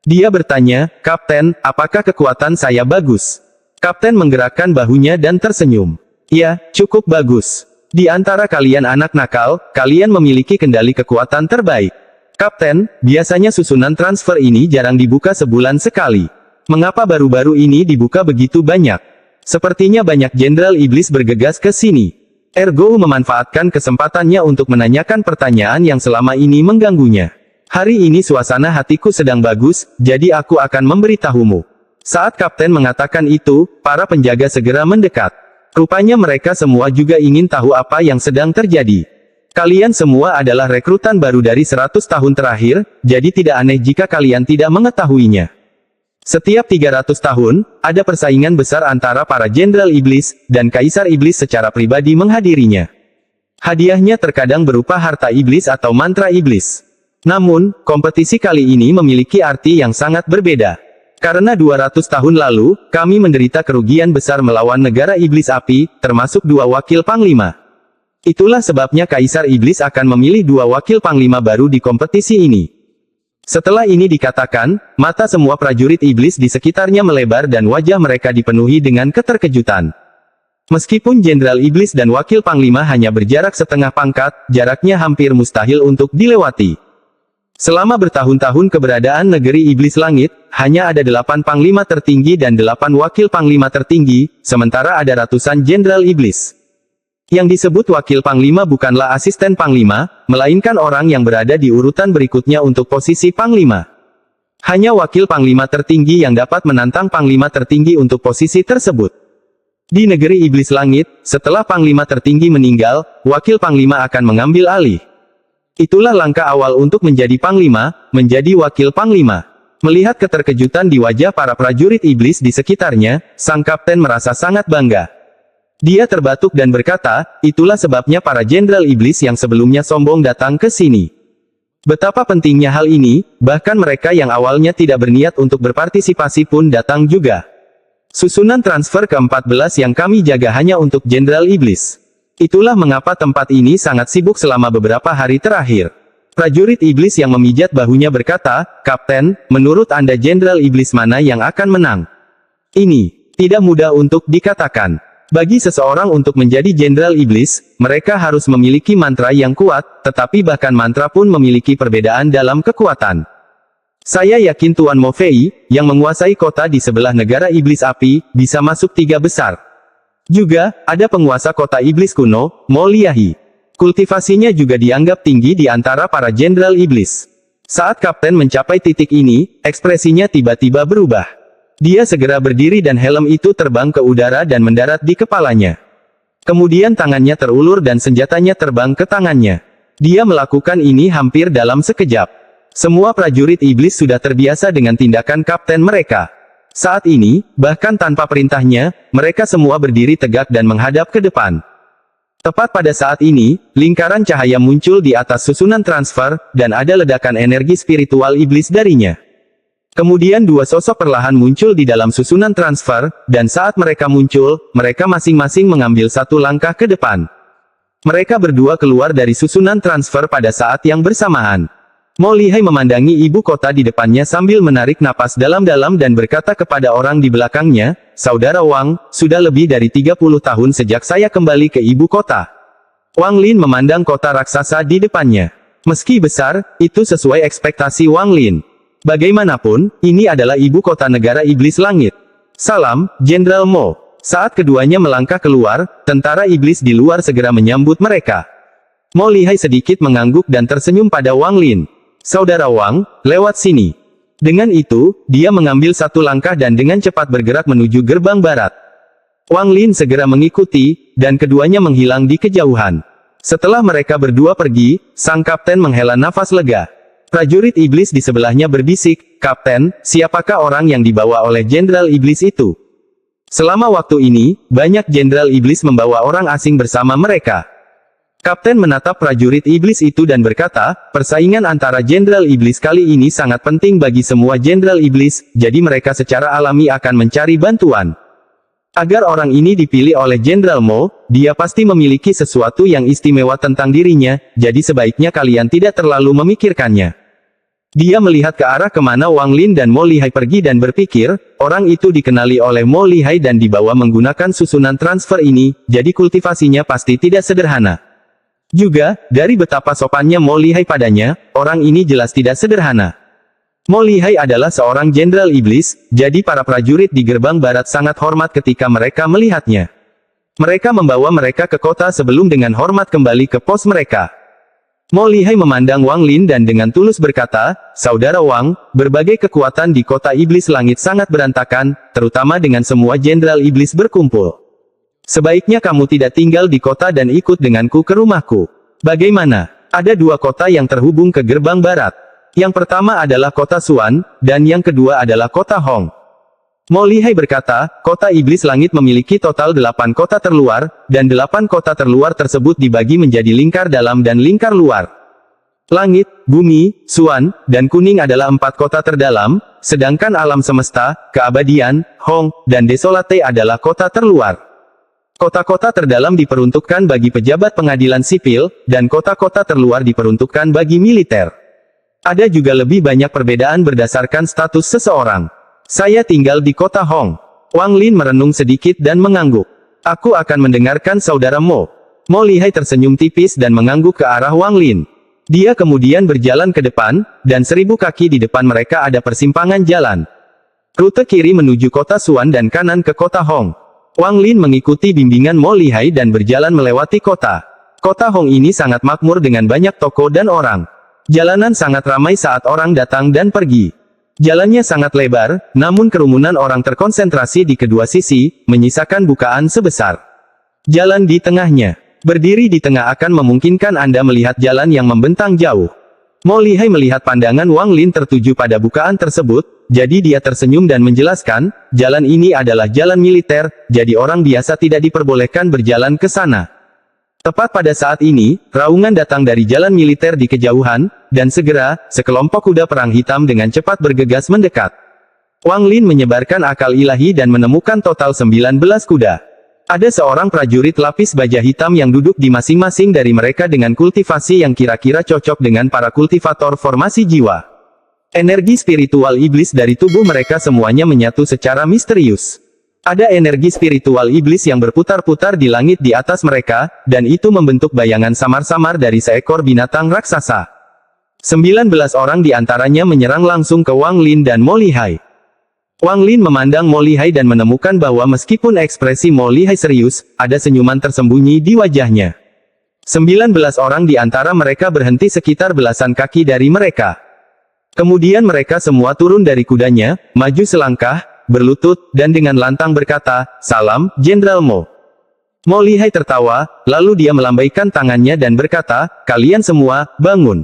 Dia bertanya, "Kapten, apakah kekuatan saya bagus?" Kapten menggerakkan bahunya dan tersenyum. "Ya, cukup bagus. Di antara kalian anak nakal, kalian memiliki kendali kekuatan terbaik." "Kapten, biasanya susunan transfer ini jarang dibuka sebulan sekali. Mengapa baru-baru ini dibuka begitu banyak? Sepertinya banyak jenderal iblis bergegas ke sini." Ergo memanfaatkan kesempatannya untuk menanyakan pertanyaan yang selama ini mengganggunya. "Hari ini suasana hatiku sedang bagus, jadi aku akan memberitahumu." Saat kapten mengatakan itu, para penjaga segera mendekat. Rupanya mereka semua juga ingin tahu apa yang sedang terjadi. "Kalian semua adalah rekrutan baru dari 100 tahun terakhir, jadi tidak aneh jika kalian tidak mengetahuinya. Setiap 300 tahun, ada persaingan besar antara para jenderal iblis, dan kaisar iblis secara pribadi menghadirinya. Hadiahnya terkadang berupa harta iblis atau mantra iblis. Namun, kompetisi kali ini memiliki arti yang sangat berbeda. Karena 200 tahun lalu, kami menderita kerugian besar melawan negara iblis api, termasuk 2 wakil panglima. Itulah sebabnya kaisar iblis akan memilih 2 wakil panglima baru di kompetisi ini." Setelah ini dikatakan, mata semua prajurit iblis di sekitarnya melebar dan wajah mereka dipenuhi dengan keterkejutan. Meskipun jenderal iblis dan wakil panglima hanya berjarak setengah pangkat, jaraknya hampir mustahil untuk dilewati. Selama bertahun-tahun keberadaan negeri iblis langit, hanya ada 8 panglima tertinggi dan 8 wakil panglima tertinggi, sementara ada ratusan jenderal iblis. Yang disebut wakil panglima bukanlah asisten panglima, melainkan orang yang berada di urutan berikutnya untuk posisi panglima. Hanya wakil panglima tertinggi yang dapat menantang panglima tertinggi untuk posisi tersebut. Di negeri iblis langit, setelah panglima tertinggi meninggal, wakil panglima akan mengambil alih. Itulah langkah awal untuk menjadi panglima, menjadi wakil panglima. Melihat keterkejutan di wajah para prajurit iblis di sekitarnya, sang kapten merasa sangat bangga. Dia terbatuk dan berkata, "Itulah sebabnya para jenderal iblis yang sebelumnya sombong datang ke sini. Betapa pentingnya hal ini, bahkan mereka yang awalnya tidak berniat untuk berpartisipasi pun datang juga. Susunan transfer ke-14 yang kami jaga hanya untuk jenderal iblis. Itulah mengapa tempat ini sangat sibuk selama beberapa hari terakhir." Prajurit iblis yang memijat bahunya berkata, "Kapten, menurut Anda jenderal iblis mana yang akan menang?" Ini tidak mudah untuk dikatakan. Bagi seseorang untuk menjadi jenderal iblis, mereka harus memiliki mantra yang kuat, tetapi bahkan mantra pun memiliki perbedaan dalam kekuatan. Saya yakin Tuan Mo Fei, yang menguasai kota di sebelah negara iblis api, bisa masuk 3 besar. Juga, ada penguasa kota iblis kuno, Mo Liahi. Kultivasinya juga dianggap tinggi di antara para jenderal iblis. Saat kapten mencapai titik ini, ekspresinya tiba-tiba berubah. Dia segera berdiri dan helm itu terbang ke udara dan mendarat di kepalanya. Kemudian tangannya terulur dan senjatanya terbang ke tangannya. Dia melakukan ini hampir dalam sekejap. Semua prajurit iblis sudah terbiasa dengan tindakan kapten mereka. Saat ini, bahkan tanpa perintahnya, mereka semua berdiri tegak dan menghadap ke depan. Tepat pada saat ini, lingkaran cahaya muncul di atas susunan transfer, dan ada ledakan energi spiritual iblis darinya. Kemudian 2 sosok perlahan muncul di dalam susunan transfer, dan saat mereka muncul, mereka masing-masing mengambil 1 langkah ke depan. Mereka berdua keluar dari susunan transfer pada saat yang bersamaan. Mo Lihai memandangi ibu kota di depannya sambil menarik napas dalam-dalam dan berkata kepada orang di belakangnya, "Saudara Wang, sudah lebih dari 30 tahun sejak saya kembali ke ibu kota." Wang Lin memandang kota raksasa di depannya. Meski besar, itu sesuai ekspektasi Wang Lin. Bagaimanapun, ini adalah ibu kota negara iblis langit. "Salam, Jenderal Mo." Saat keduanya melangkah keluar, tentara iblis di luar segera menyambut mereka. Mo Lihai sedikit mengangguk dan tersenyum pada Wang Lin. "Saudara Wang, lewat sini." Dengan itu, dia mengambil 1 langkah dan dengan cepat bergerak menuju gerbang barat. Wang Lin segera mengikuti, dan keduanya menghilang di kejauhan. Setelah mereka berdua pergi, sang kapten menghela nafas lega. Prajurit iblis di sebelahnya berbisik, "Kapten, siapakah orang yang dibawa oleh Jenderal Iblis itu?" Selama waktu ini, banyak Jenderal Iblis membawa orang asing bersama mereka. Kapten menatap prajurit iblis itu dan berkata, "Persaingan antara Jenderal Iblis kali ini sangat penting bagi semua Jenderal Iblis, jadi mereka secara alami akan mencari bantuan. Agar orang ini dipilih oleh Jenderal Mo, dia pasti memiliki sesuatu yang istimewa tentang dirinya, jadi sebaiknya kalian tidak terlalu memikirkannya." Dia melihat ke arah kemana Wang Lin dan Mo Lihai pergi dan berpikir, orang itu dikenali oleh Mo Lihai dan dibawa menggunakan susunan transfer ini, jadi kultivasinya pasti tidak sederhana. Juga, dari betapa sopannya Mo Lihai padanya, orang ini jelas tidak sederhana. Mo Lihai adalah seorang Jenderal Iblis, jadi para prajurit di gerbang barat sangat hormat ketika mereka melihatnya. Mereka membawa mereka ke kota sebelum dengan hormat kembali ke pos mereka. Mo Lihai memandang Wang Lin dan dengan tulus berkata, "Saudara Wang, berbagai kekuatan di kota iblis langit sangat berantakan, terutama dengan semua Jenderal Iblis berkumpul. Sebaiknya kamu tidak tinggal di kota dan ikut denganku ke rumahku." "Bagaimana?" "Ada dua kota yang terhubung ke gerbang barat. Yang pertama adalah kota Suan, dan yang kedua adalah kota Hong." Mo Lihai berkata, "Kota iblis langit memiliki total 8 kota terluar, dan 8 kota terluar tersebut dibagi menjadi lingkar dalam dan lingkar luar. Langit, bumi, Suan, dan kuning adalah 4 kota terdalam, sedangkan alam semesta, keabadian, Hong, dan Desolate adalah kota terluar. Kota-kota terdalam diperuntukkan bagi pejabat pengadilan sipil, dan kota-kota terluar diperuntukkan bagi militer. Ada juga lebih banyak perbedaan berdasarkan status seseorang. Saya tinggal di kota Hong." Wang Lin merenung sedikit dan mengangguk. "Aku akan mendengarkan saudara Mo." Mo Lihai tersenyum tipis dan mengangguk ke arah Wang Lin. Dia kemudian berjalan ke depan, dan 1000 kaki di depan mereka ada persimpangan jalan. Rute kiri menuju kota Suan dan kanan ke kota Hong. Wang Lin mengikuti bimbingan Mo Lihai dan berjalan melewati kota. Kota Hong ini sangat makmur dengan banyak toko dan orang. Jalanan sangat ramai saat orang datang dan pergi. Jalannya sangat lebar, namun kerumunan orang terkonsentrasi di kedua sisi, menyisakan bukaan sebesar jalan di tengahnya. Berdiri di tengah akan memungkinkan Anda melihat jalan yang membentang jauh. Mo Lihai melihat pandangan Wang Lin tertuju pada bukaan tersebut, jadi dia tersenyum dan menjelaskan, "Jalan ini adalah jalan militer, jadi orang biasa tidak diperbolehkan berjalan ke sana." Tepat pada saat ini, raungan datang dari jalan militer di kejauhan, dan segera, sekelompok kuda perang hitam dengan cepat bergegas mendekat. Wang Lin menyebarkan akal ilahi dan menemukan total 19 kuda. Ada seorang prajurit lapis baja hitam yang duduk di masing-masing dari mereka dengan kultivasi yang kira-kira cocok dengan para kultivator formasi jiwa. Energi spiritual iblis dari tubuh mereka semuanya menyatu secara misterius. Ada energi spiritual iblis yang berputar-putar di langit di atas mereka, dan itu membentuk bayangan samar-samar dari seekor binatang raksasa. 19 orang di antaranya menyerang langsung ke Wang Lin dan Mo Lihai. Wang Lin memandang Mo Lihai dan menemukan bahwa meskipun ekspresi Mo Lihai serius, ada senyuman tersembunyi di wajahnya. 19 orang di antara mereka berhenti sekitar belasan kaki dari mereka. Kemudian mereka semua turun dari kudanya, maju selangkah, berlutut, dan dengan lantang berkata, "Salam, Jenderal Mo." Mo Lihai tertawa, lalu dia melambaikan tangannya dan berkata, "Kalian semua, bangun.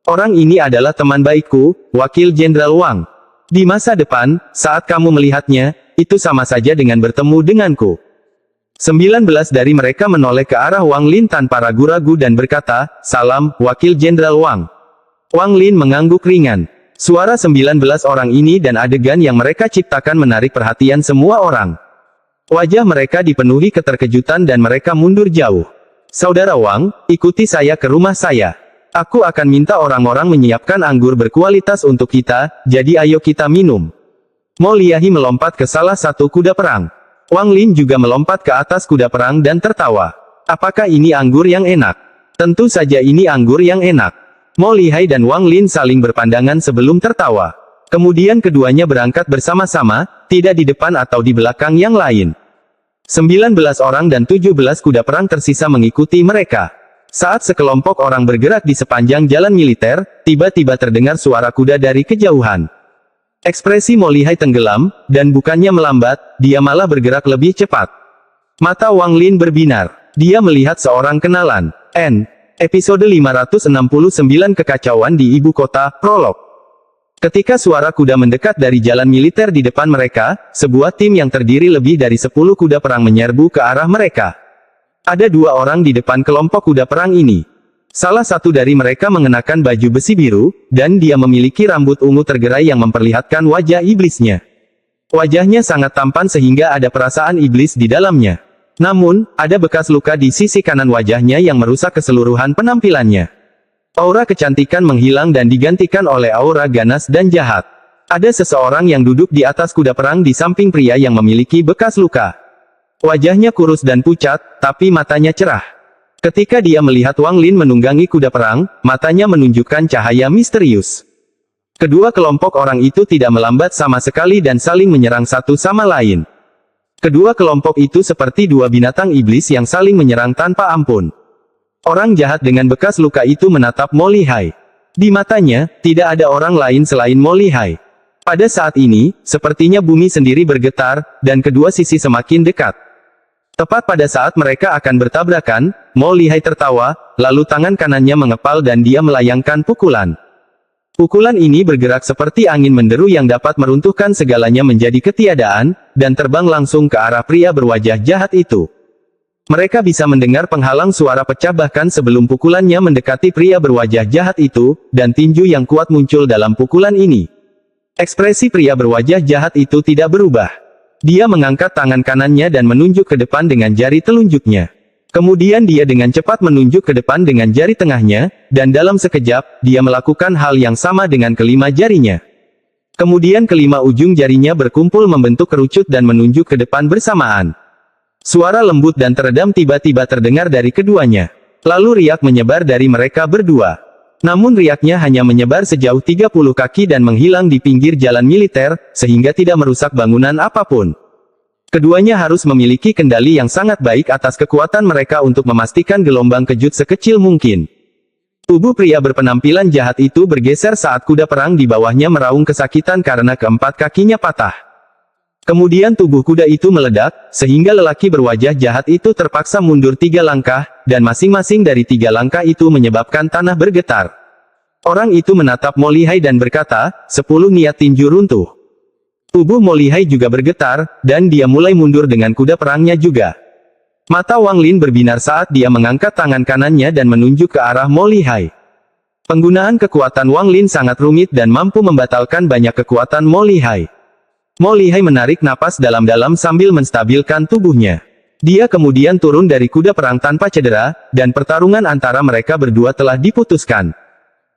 Orang ini adalah teman baikku, Wakil Jenderal Wang. Di masa depan, saat kamu melihatnya, itu sama saja dengan bertemu denganku." 19 dari mereka menoleh ke arah Wang Lin tanpa ragu-ragu dan berkata, "Salam, Wakil Jenderal Wang." Wang Lin mengangguk ringan. Suara 19 orang ini dan adegan yang mereka ciptakan menarik perhatian semua orang. Wajah mereka dipenuhi keterkejutan dan mereka mundur jauh. "Saudara Wang, ikuti saya ke rumah saya. Aku akan minta orang-orang menyiapkan anggur berkualitas untuk kita, jadi ayo kita minum." Mo Lihai melompat ke salah satu kuda perang. Wang Lin juga melompat ke atas kuda perang dan tertawa. "Apakah ini anggur yang enak?" "Tentu saja ini anggur yang enak." Mo Lihai dan Wang Lin saling berpandangan sebelum tertawa. Kemudian keduanya berangkat bersama-sama, tidak di depan atau di belakang yang lain. 19 orang dan 17 kuda perang tersisa mengikuti mereka. Saat sekelompok orang bergerak di sepanjang jalan militer, tiba-tiba terdengar suara kuda dari kejauhan. Ekspresi Mo Lihai tenggelam, dan bukannya melambat, dia malah bergerak lebih cepat. Mata Wang Lin berbinar. Dia melihat seorang kenalan. Episode 569 Kekacauan di Ibu Kota, Prolog. Ketika suara kuda mendekat dari jalan militer di depan mereka, sebuah tim yang terdiri lebih dari 10 kuda perang menyerbu ke arah mereka. Ada 2 orang di depan kelompok kuda perang ini. Salah satu dari mereka mengenakan baju besi biru, dan dia memiliki rambut ungu tergerai yang memperlihatkan wajah iblisnya. Wajahnya sangat tampan sehingga ada perasaan iblis di dalamnya. Namun, ada bekas luka di sisi kanan wajahnya yang merusak keseluruhan penampilannya. Aura kecantikan menghilang dan digantikan oleh aura ganas dan jahat. Ada seseorang yang duduk di atas kuda perang di samping pria yang memiliki bekas luka. Wajahnya kurus dan pucat, tapi matanya cerah. Ketika dia melihat Wang Lin menunggangi kuda perang, matanya menunjukkan cahaya misterius. Kedua kelompok orang itu tidak melambat sama sekali dan saling menyerang satu sama lain. Kedua kelompok itu seperti 2 binatang iblis yang saling menyerang tanpa ampun. Orang jahat dengan bekas luka itu menatap Mo Lihai. Di matanya, tidak ada orang lain selain Mo Lihai. Pada saat ini, sepertinya bumi sendiri bergetar, dan kedua sisi semakin dekat. Tepat pada saat mereka akan bertabrakan, Mo Lihai tertawa, lalu tangan kanannya mengepal dan dia melayangkan pukulan. Pukulan ini bergerak seperti angin menderu yang dapat meruntuhkan segalanya menjadi ketiadaan, dan terbang langsung ke arah pria berwajah jahat itu. Mereka bisa mendengar penghalang suara pecah bahkan sebelum pukulannya mendekati pria berwajah jahat itu, dan tinju yang kuat muncul dalam pukulan ini. Ekspresi pria berwajah jahat itu tidak berubah. Dia mengangkat tangan kanannya dan menunjuk ke depan dengan jari telunjuknya. Kemudian dia dengan cepat menunjuk ke depan dengan jari tengahnya, dan dalam sekejap, dia melakukan hal yang sama dengan kelima jarinya. Kemudian kelima ujung jarinya berkumpul membentuk kerucut dan menunjuk ke depan bersamaan. Suara lembut dan teredam tiba-tiba terdengar dari keduanya. Lalu riak menyebar dari mereka berdua. Namun riaknya hanya menyebar sejauh 30 kaki dan menghilang di pinggir jalan militer, sehingga tidak merusak bangunan apapun. Keduanya harus memiliki kendali yang sangat baik atas kekuatan mereka untuk memastikan gelombang kejut sekecil mungkin. Tubuh pria berpenampilan jahat itu bergeser saat kuda perang di bawahnya meraung kesakitan karena keempat kakinya patah. Kemudian tubuh kuda itu meledak, sehingga lelaki berwajah jahat itu terpaksa mundur 3 langkah, dan masing-masing dari 3 langkah itu menyebabkan tanah bergetar. Orang itu menatap Mo Lihai dan berkata, 10 niat tinju runtuh. Tubuh Mo Lihai juga bergetar, dan dia mulai mundur dengan kuda perangnya juga. Mata Wang Lin berbinar saat dia mengangkat tangan kanannya dan menunjuk ke arah Mo Lihai. Penggunaan kekuatan Wang Lin sangat rumit dan mampu membatalkan banyak kekuatan Mo Lihai. Mo Lihai menarik napas dalam-dalam sambil menstabilkan tubuhnya. Dia kemudian turun dari kuda perang tanpa cedera, dan pertarungan antara mereka berdua telah diputuskan.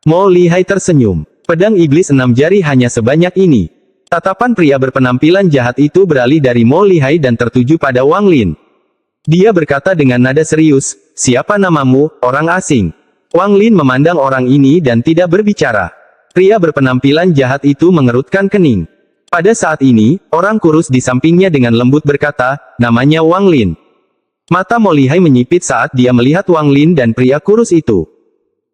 Mo Lihai tersenyum. Pedang iblis 6 jari hanya sebanyak ini. Tatapan pria berpenampilan jahat itu beralih dari Mo Lihai dan tertuju pada Wang Lin. Dia berkata dengan nada serius, "Siapa namamu, orang asing?" Wang Lin memandang orang ini dan tidak berbicara. Pria berpenampilan jahat itu mengerutkan kening. Pada saat ini, orang kurus di sampingnya dengan lembut berkata, "Namanya Wang Lin." Mata Mo Lihai menyipit saat dia melihat Wang Lin dan pria kurus itu.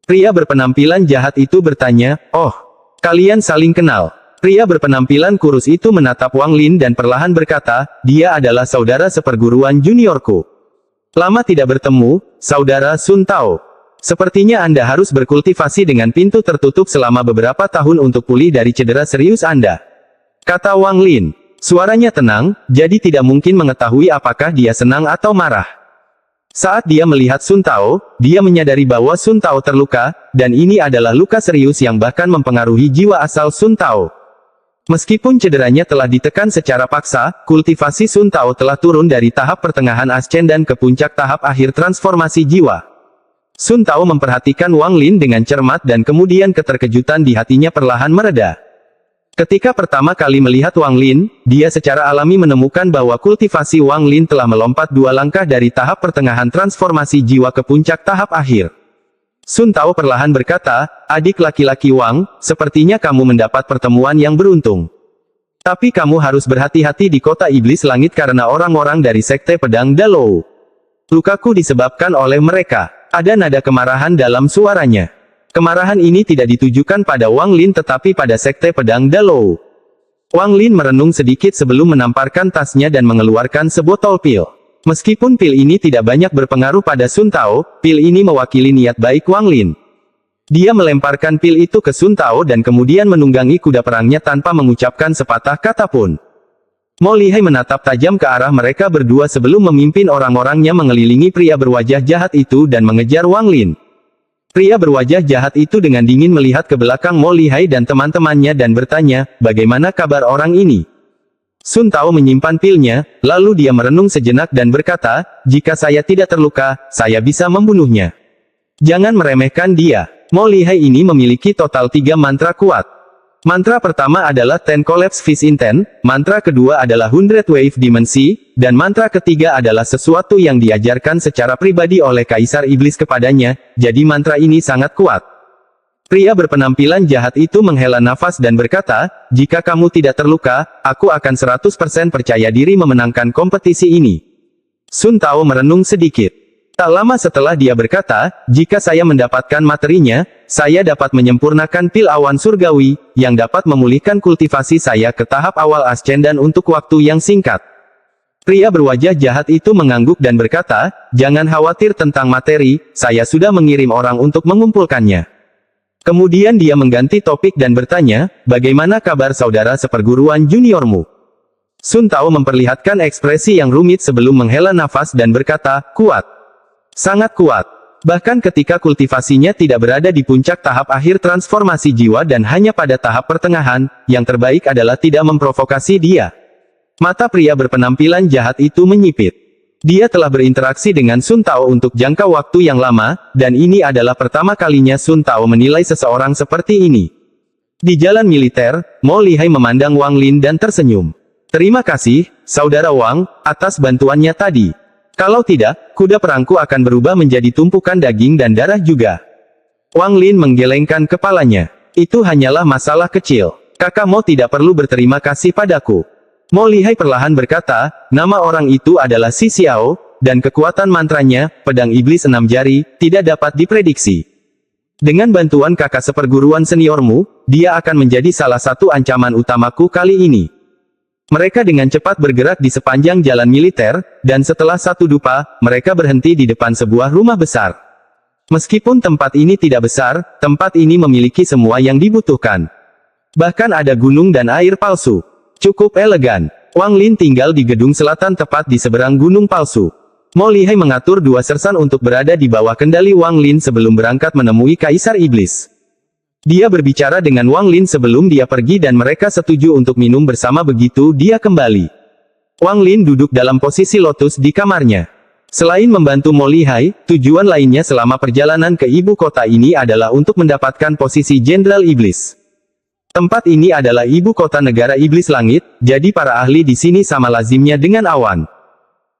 Pria berpenampilan jahat itu bertanya, "Oh, kalian saling kenal?" Pria berpenampilan kurus itu menatap Wang Lin dan perlahan berkata, "Dia adalah saudara seperguruan juniorku. Lama tidak bertemu, saudara Sun Tao. Sepertinya Anda harus berkultivasi dengan pintu tertutup selama beberapa tahun untuk pulih dari cedera serius Anda," kata Wang Lin. Suaranya tenang, jadi tidak mungkin mengetahui apakah dia senang atau marah. Saat dia melihat Sun Tao, dia menyadari bahwa Sun Tao terluka, dan ini adalah luka serius yang bahkan mempengaruhi jiwa asal Sun Tao. Meskipun cederanya telah ditekan secara paksa, kultivasi Sun Tao telah turun dari tahap pertengahan ascendan ke puncak tahap akhir transformasi jiwa. Sun Tao memperhatikan Wang Lin dengan cermat dan kemudian keterkejutan di hatinya perlahan mereda. Ketika pertama kali melihat Wang Lin, dia secara alami menemukan bahwa kultivasi Wang Lin telah melompat 2 langkah dari tahap pertengahan transformasi jiwa ke puncak tahap akhir. Sun Tao perlahan berkata, "Adik laki-laki Wang, sepertinya kamu mendapat pertemuan yang beruntung. Tapi kamu harus berhati-hati di kota iblis langit karena orang-orang dari sekte pedang Dalou. Lukaku disebabkan oleh mereka." Ada nada kemarahan dalam suaranya. Kemarahan ini tidak ditujukan pada Wang Lin tetapi pada sekte pedang Dalou. Wang Lin merenung sedikit sebelum menamparkan tasnya dan mengeluarkan sebotol pil. Meskipun pil ini tidak banyak berpengaruh pada Sun Tao, pil ini mewakili niat baik Wang Lin. Dia melemparkan pil itu ke Sun Tao dan kemudian menunggangi kuda perangnya tanpa mengucapkan sepatah kata pun. Mo Lihai menatap tajam ke arah mereka berdua sebelum memimpin orang-orangnya mengelilingi pria berwajah jahat itu dan mengejar Wang Lin. Pria berwajah jahat itu dengan dingin melihat ke belakang Mo Lihai dan teman-temannya dan bertanya, bagaimana kabar orang ini? Sun Tao menyimpan pilnya, lalu dia merenung sejenak dan berkata, jika saya tidak terluka, saya bisa membunuhnya. Jangan meremehkan dia. Mo Lihai ini memiliki total 3 mantra kuat. Mantra pertama adalah Ten Collapse Fish Intent, mantra kedua adalah 100 Wave Dimensi, dan mantra ketiga adalah sesuatu yang diajarkan secara pribadi oleh Kaisar Iblis kepadanya, jadi mantra ini sangat kuat. Pria berpenampilan jahat itu menghela nafas dan berkata, jika kamu tidak terluka, aku akan 100% percaya diri memenangkan kompetisi ini. Sun Tao merenung sedikit. Tak lama setelah dia berkata, jika saya mendapatkan materinya, saya dapat menyempurnakan pil awan surgawi, yang dapat memulihkan kultivasi saya ke tahap awal ascendan untuk waktu yang singkat. Pria berwajah jahat itu mengangguk dan berkata, jangan khawatir tentang materi, saya sudah mengirim orang untuk mengumpulkannya. Kemudian dia mengganti topik dan bertanya, bagaimana kabar saudara seperguruan juniormu? Sun Tao memperlihatkan ekspresi yang rumit sebelum menghela nafas dan berkata, kuat. Sangat kuat. Bahkan ketika kultivasinya tidak berada di puncak tahap akhir transformasi jiwa dan hanya pada tahap pertengahan, yang terbaik adalah tidak memprovokasi dia. Mata pria berpenampilan jahat itu menyipit. Dia telah berinteraksi dengan Sun Tao untuk jangka waktu yang lama, dan ini adalah pertama kalinya Sun Tao menilai seseorang seperti ini. Di jalan militer, Mo Lihai memandang Wang Lin dan tersenyum. Terima kasih, Saudara Wang, atas bantuannya tadi. Kalau tidak, kuda perangku akan berubah menjadi tumpukan daging dan darah juga. Wang Lin menggelengkan kepalanya. Itu hanyalah masalah kecil. Kakak Mo tidak perlu berterima kasih padaku. Mo Lihai perlahan berkata, nama orang itu adalah Si Xiao, dan kekuatan mantranya, pedang iblis 6 jari, tidak dapat diprediksi. Dengan bantuan kakak seperguruan seniormu, dia akan menjadi salah satu ancaman utamaku kali ini. Mereka dengan cepat bergerak di sepanjang jalan militer, dan setelah satu dupa, mereka berhenti di depan sebuah rumah besar. Meskipun tempat ini tidak besar, tempat ini memiliki semua yang dibutuhkan. Bahkan ada gunung dan air palsu. Cukup elegan. Wang Lin tinggal di gedung selatan tepat di seberang gunung palsu. Mo Lihai mengatur 2 sersan untuk berada di bawah kendali Wang Lin sebelum berangkat menemui Kaisar Iblis. Dia berbicara dengan Wang Lin sebelum dia pergi dan mereka setuju untuk minum bersama begitu dia kembali. Wang Lin duduk dalam posisi lotus di kamarnya. Selain membantu Mo Lihai, tujuan lainnya selama perjalanan ke ibu kota ini adalah untuk mendapatkan posisi Jenderal Iblis. Tempat ini adalah ibu kota negara iblis langit, jadi para ahli di sini sama lazimnya dengan awan.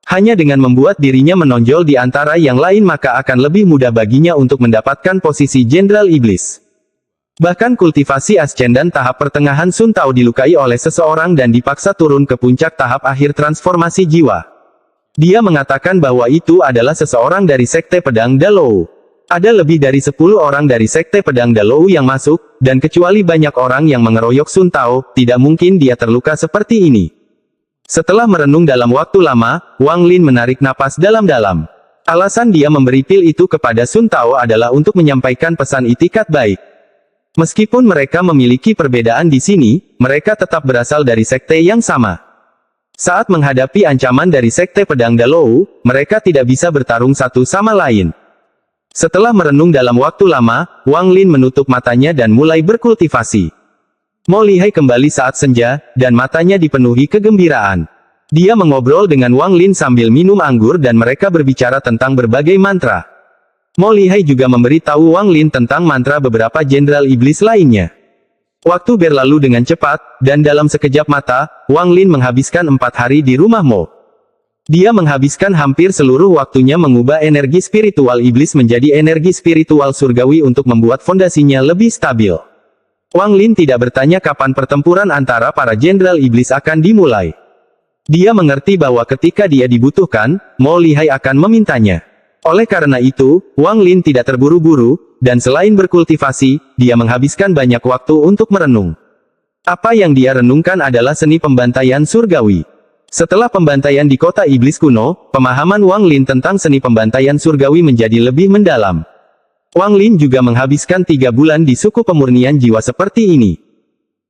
Hanya dengan membuat dirinya menonjol di antara yang lain maka akan lebih mudah baginya untuk mendapatkan posisi Jenderal Iblis. Bahkan kultivasi ascendan tahap pertengahan Sun Tao dilukai oleh seseorang dan dipaksa turun ke puncak tahap akhir transformasi jiwa. Dia mengatakan bahwa itu adalah seseorang dari Sekte Pedang Dalou. Ada lebih dari 10 orang dari Sekte Pedang Dalou yang masuk, dan kecuali banyak orang yang mengeroyok Sun Tao, tidak mungkin dia terluka seperti ini. Setelah merenung dalam waktu lama, Wang Lin menarik napas dalam-dalam. Alasan dia memberi pil itu kepada Sun Tao adalah untuk menyampaikan pesan itikat baik. Meskipun mereka memiliki perbedaan di sini, mereka tetap berasal dari sekte yang sama. Saat menghadapi ancaman dari Sekte Pedang Dalou, mereka tidak bisa bertarung satu sama lain. Setelah merenung dalam waktu lama, Wang Lin menutup matanya dan mulai berkultivasi. Mo Lihai kembali saat senja, dan matanya dipenuhi kegembiraan. Dia mengobrol dengan Wang Lin sambil minum anggur dan mereka berbicara tentang berbagai mantra. Mo Lihai juga memberitahu Wang Lin tentang mantra beberapa jenderal iblis lainnya. Waktu berlalu dengan cepat, dan dalam sekejap mata, Wang Lin menghabiskan 4 hari di rumah Mo. Dia menghabiskan hampir seluruh waktunya mengubah energi spiritual iblis menjadi energi spiritual surgawi untuk membuat fondasinya lebih stabil. Wang Lin tidak bertanya kapan pertempuran antara para jenderal iblis akan dimulai. Dia mengerti bahwa ketika dia dibutuhkan, Mo Lihai akan memintanya. Oleh karena itu, Wang Lin tidak terburu-buru, dan selain berkultivasi, dia menghabiskan banyak waktu untuk merenung. Apa yang dia renungkan adalah seni pembantaian surgawi. Setelah pembantaian di kota iblis kuno, pemahaman Wang Lin tentang seni pembantaian surgawi menjadi lebih mendalam. Wang Lin juga menghabiskan 3 bulan di suku pemurnian jiwa seperti ini.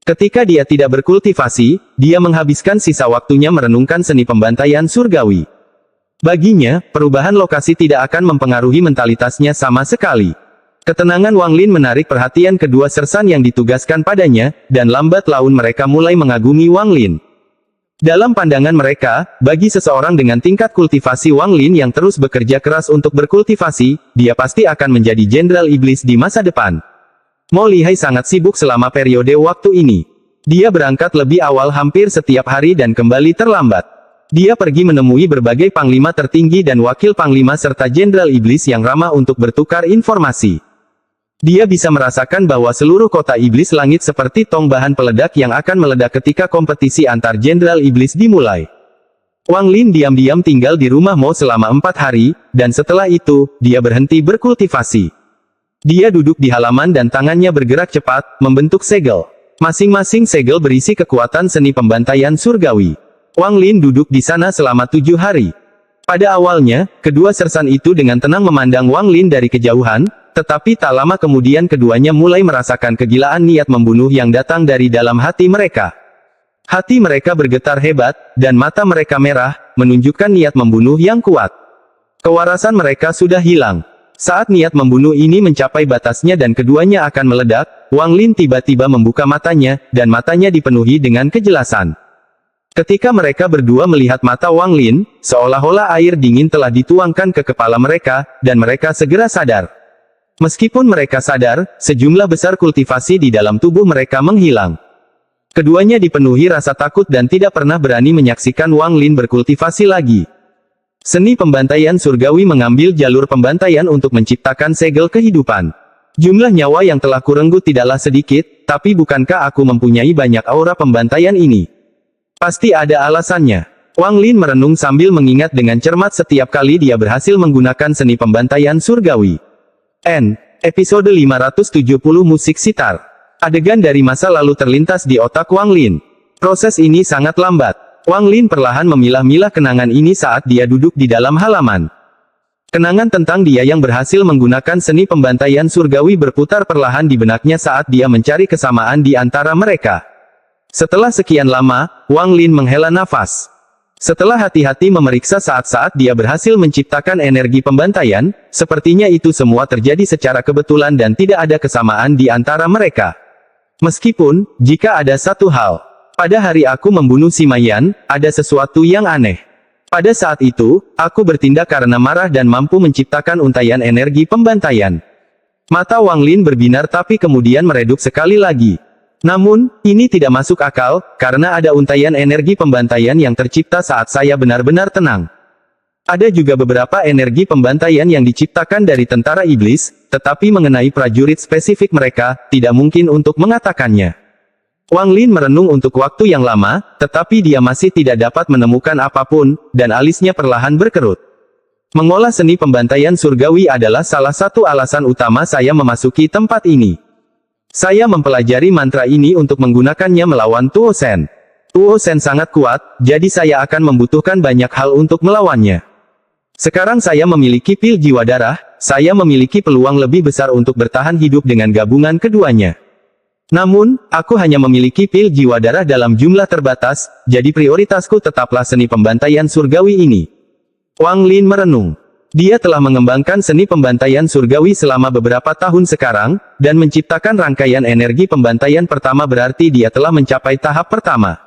Ketika dia tidak berkultivasi, dia menghabiskan sisa waktunya merenungkan seni pembantaian surgawi. Baginya, perubahan lokasi tidak akan mempengaruhi mentalitasnya sama sekali. Ketenangan Wang Lin menarik perhatian kedua sersan yang ditugaskan padanya, dan lambat laun mereka mulai mengagumi Wang Lin. Dalam pandangan mereka, bagi seseorang dengan tingkat kultivasi Wang Lin yang terus bekerja keras untuk berkultivasi, dia pasti akan menjadi jenderal iblis di masa depan. Mo Lihai sangat sibuk selama periode waktu ini. Dia berangkat lebih awal hampir setiap hari dan kembali terlambat. Dia pergi menemui berbagai panglima tertinggi dan wakil panglima serta jenderal iblis yang ramah untuk bertukar informasi. Dia bisa merasakan bahwa seluruh kota iblis langit seperti tong bahan peledak yang akan meledak ketika kompetisi antar jenderal iblis dimulai. Wang Lin diam-diam tinggal di rumah Mo selama 4 hari, dan setelah itu, dia berhenti berkultivasi. Dia duduk di halaman dan tangannya bergerak cepat, membentuk segel. Masing-masing segel berisi kekuatan seni pembantaian surgawi. Wang Lin duduk di sana selama 7 hari. Pada awalnya, kedua sersan itu dengan tenang memandang Wang Lin dari kejauhan, tetapi tak lama kemudian keduanya mulai merasakan kegilaan niat membunuh yang datang dari dalam hati mereka. Hati mereka bergetar hebat, dan mata mereka merah, menunjukkan niat membunuh yang kuat. Kewarasan mereka sudah hilang. Saat niat membunuh ini mencapai batasnya dan keduanya akan meledak, Wang Lin tiba-tiba membuka matanya, dan matanya dipenuhi dengan kejelasan. Ketika mereka berdua melihat mata Wang Lin, seolah-olah air dingin telah dituangkan ke kepala mereka, dan mereka segera sadar. Meskipun mereka sadar, sejumlah besar kultivasi di dalam tubuh mereka menghilang. Keduanya dipenuhi rasa takut dan tidak pernah berani menyaksikan Wang Lin berkultivasi lagi. Seni pembantaian surgawi mengambil jalur pembantaian untuk menciptakan segel kehidupan. Jumlah nyawa yang telah kurenggut tidaklah sedikit, tapi bukankah aku mempunyai banyak aura pembantaian ini? Pasti ada alasannya. Wang Lin merenung sambil mengingat dengan cermat setiap kali dia berhasil menggunakan seni pembantaian surgawi. Episode 570 Musik Sitar. Adegan dari masa lalu terlintas di otak Wang Lin. Proses ini sangat lambat. Wang Lin perlahan memilah-milah kenangan ini saat dia duduk di dalam halaman. Kenangan tentang dia yang berhasil menggunakan seni pembantaian surgawi berputar perlahan di benaknya saat dia mencari kesamaan di antara mereka. Setelah sekian lama, Wang Lin menghela nafas. Setelah hati-hati memeriksa saat-saat dia berhasil menciptakan energi pembantaian, sepertinya itu semua terjadi secara kebetulan dan tidak ada kesamaan di antara mereka. Meskipun, jika ada satu hal, pada hari aku membunuh si Mayan, ada sesuatu yang aneh. Pada saat itu, aku bertindak karena marah dan mampu menciptakan untaian energi pembantaian. Mata Wang Lin berbinar tapi kemudian meredup sekali lagi. Namun, ini tidak masuk akal, karena ada untaian energi pembantaian yang tercipta saat saya benar-benar tenang. Ada juga beberapa energi pembantaian yang diciptakan dari tentara iblis, tetapi mengenai prajurit spesifik mereka, tidak mungkin untuk mengatakannya. Wang Lin merenung untuk waktu yang lama, tetapi dia masih tidak dapat menemukan apapun, dan alisnya perlahan berkerut. Mengolah seni pembantaian surgawi adalah salah satu alasan utama saya memasuki tempat ini. Saya mempelajari mantra ini untuk menggunakannya melawan Tuo Shen. Tuo Shen sangat kuat, jadi saya akan membutuhkan banyak hal untuk melawannya. Sekarang saya memiliki pil jiwa darah, saya memiliki peluang lebih besar untuk bertahan hidup dengan gabungan keduanya. Namun, aku hanya memiliki pil jiwa darah dalam jumlah terbatas, jadi prioritasku tetaplah seni pembantaian surgawi ini. Wang Lin merenung. Dia telah mengembangkan seni pembantaian surgawi selama beberapa tahun sekarang, dan menciptakan rangkaian energi pembantaian pertama berarti dia telah mencapai tahap pertama.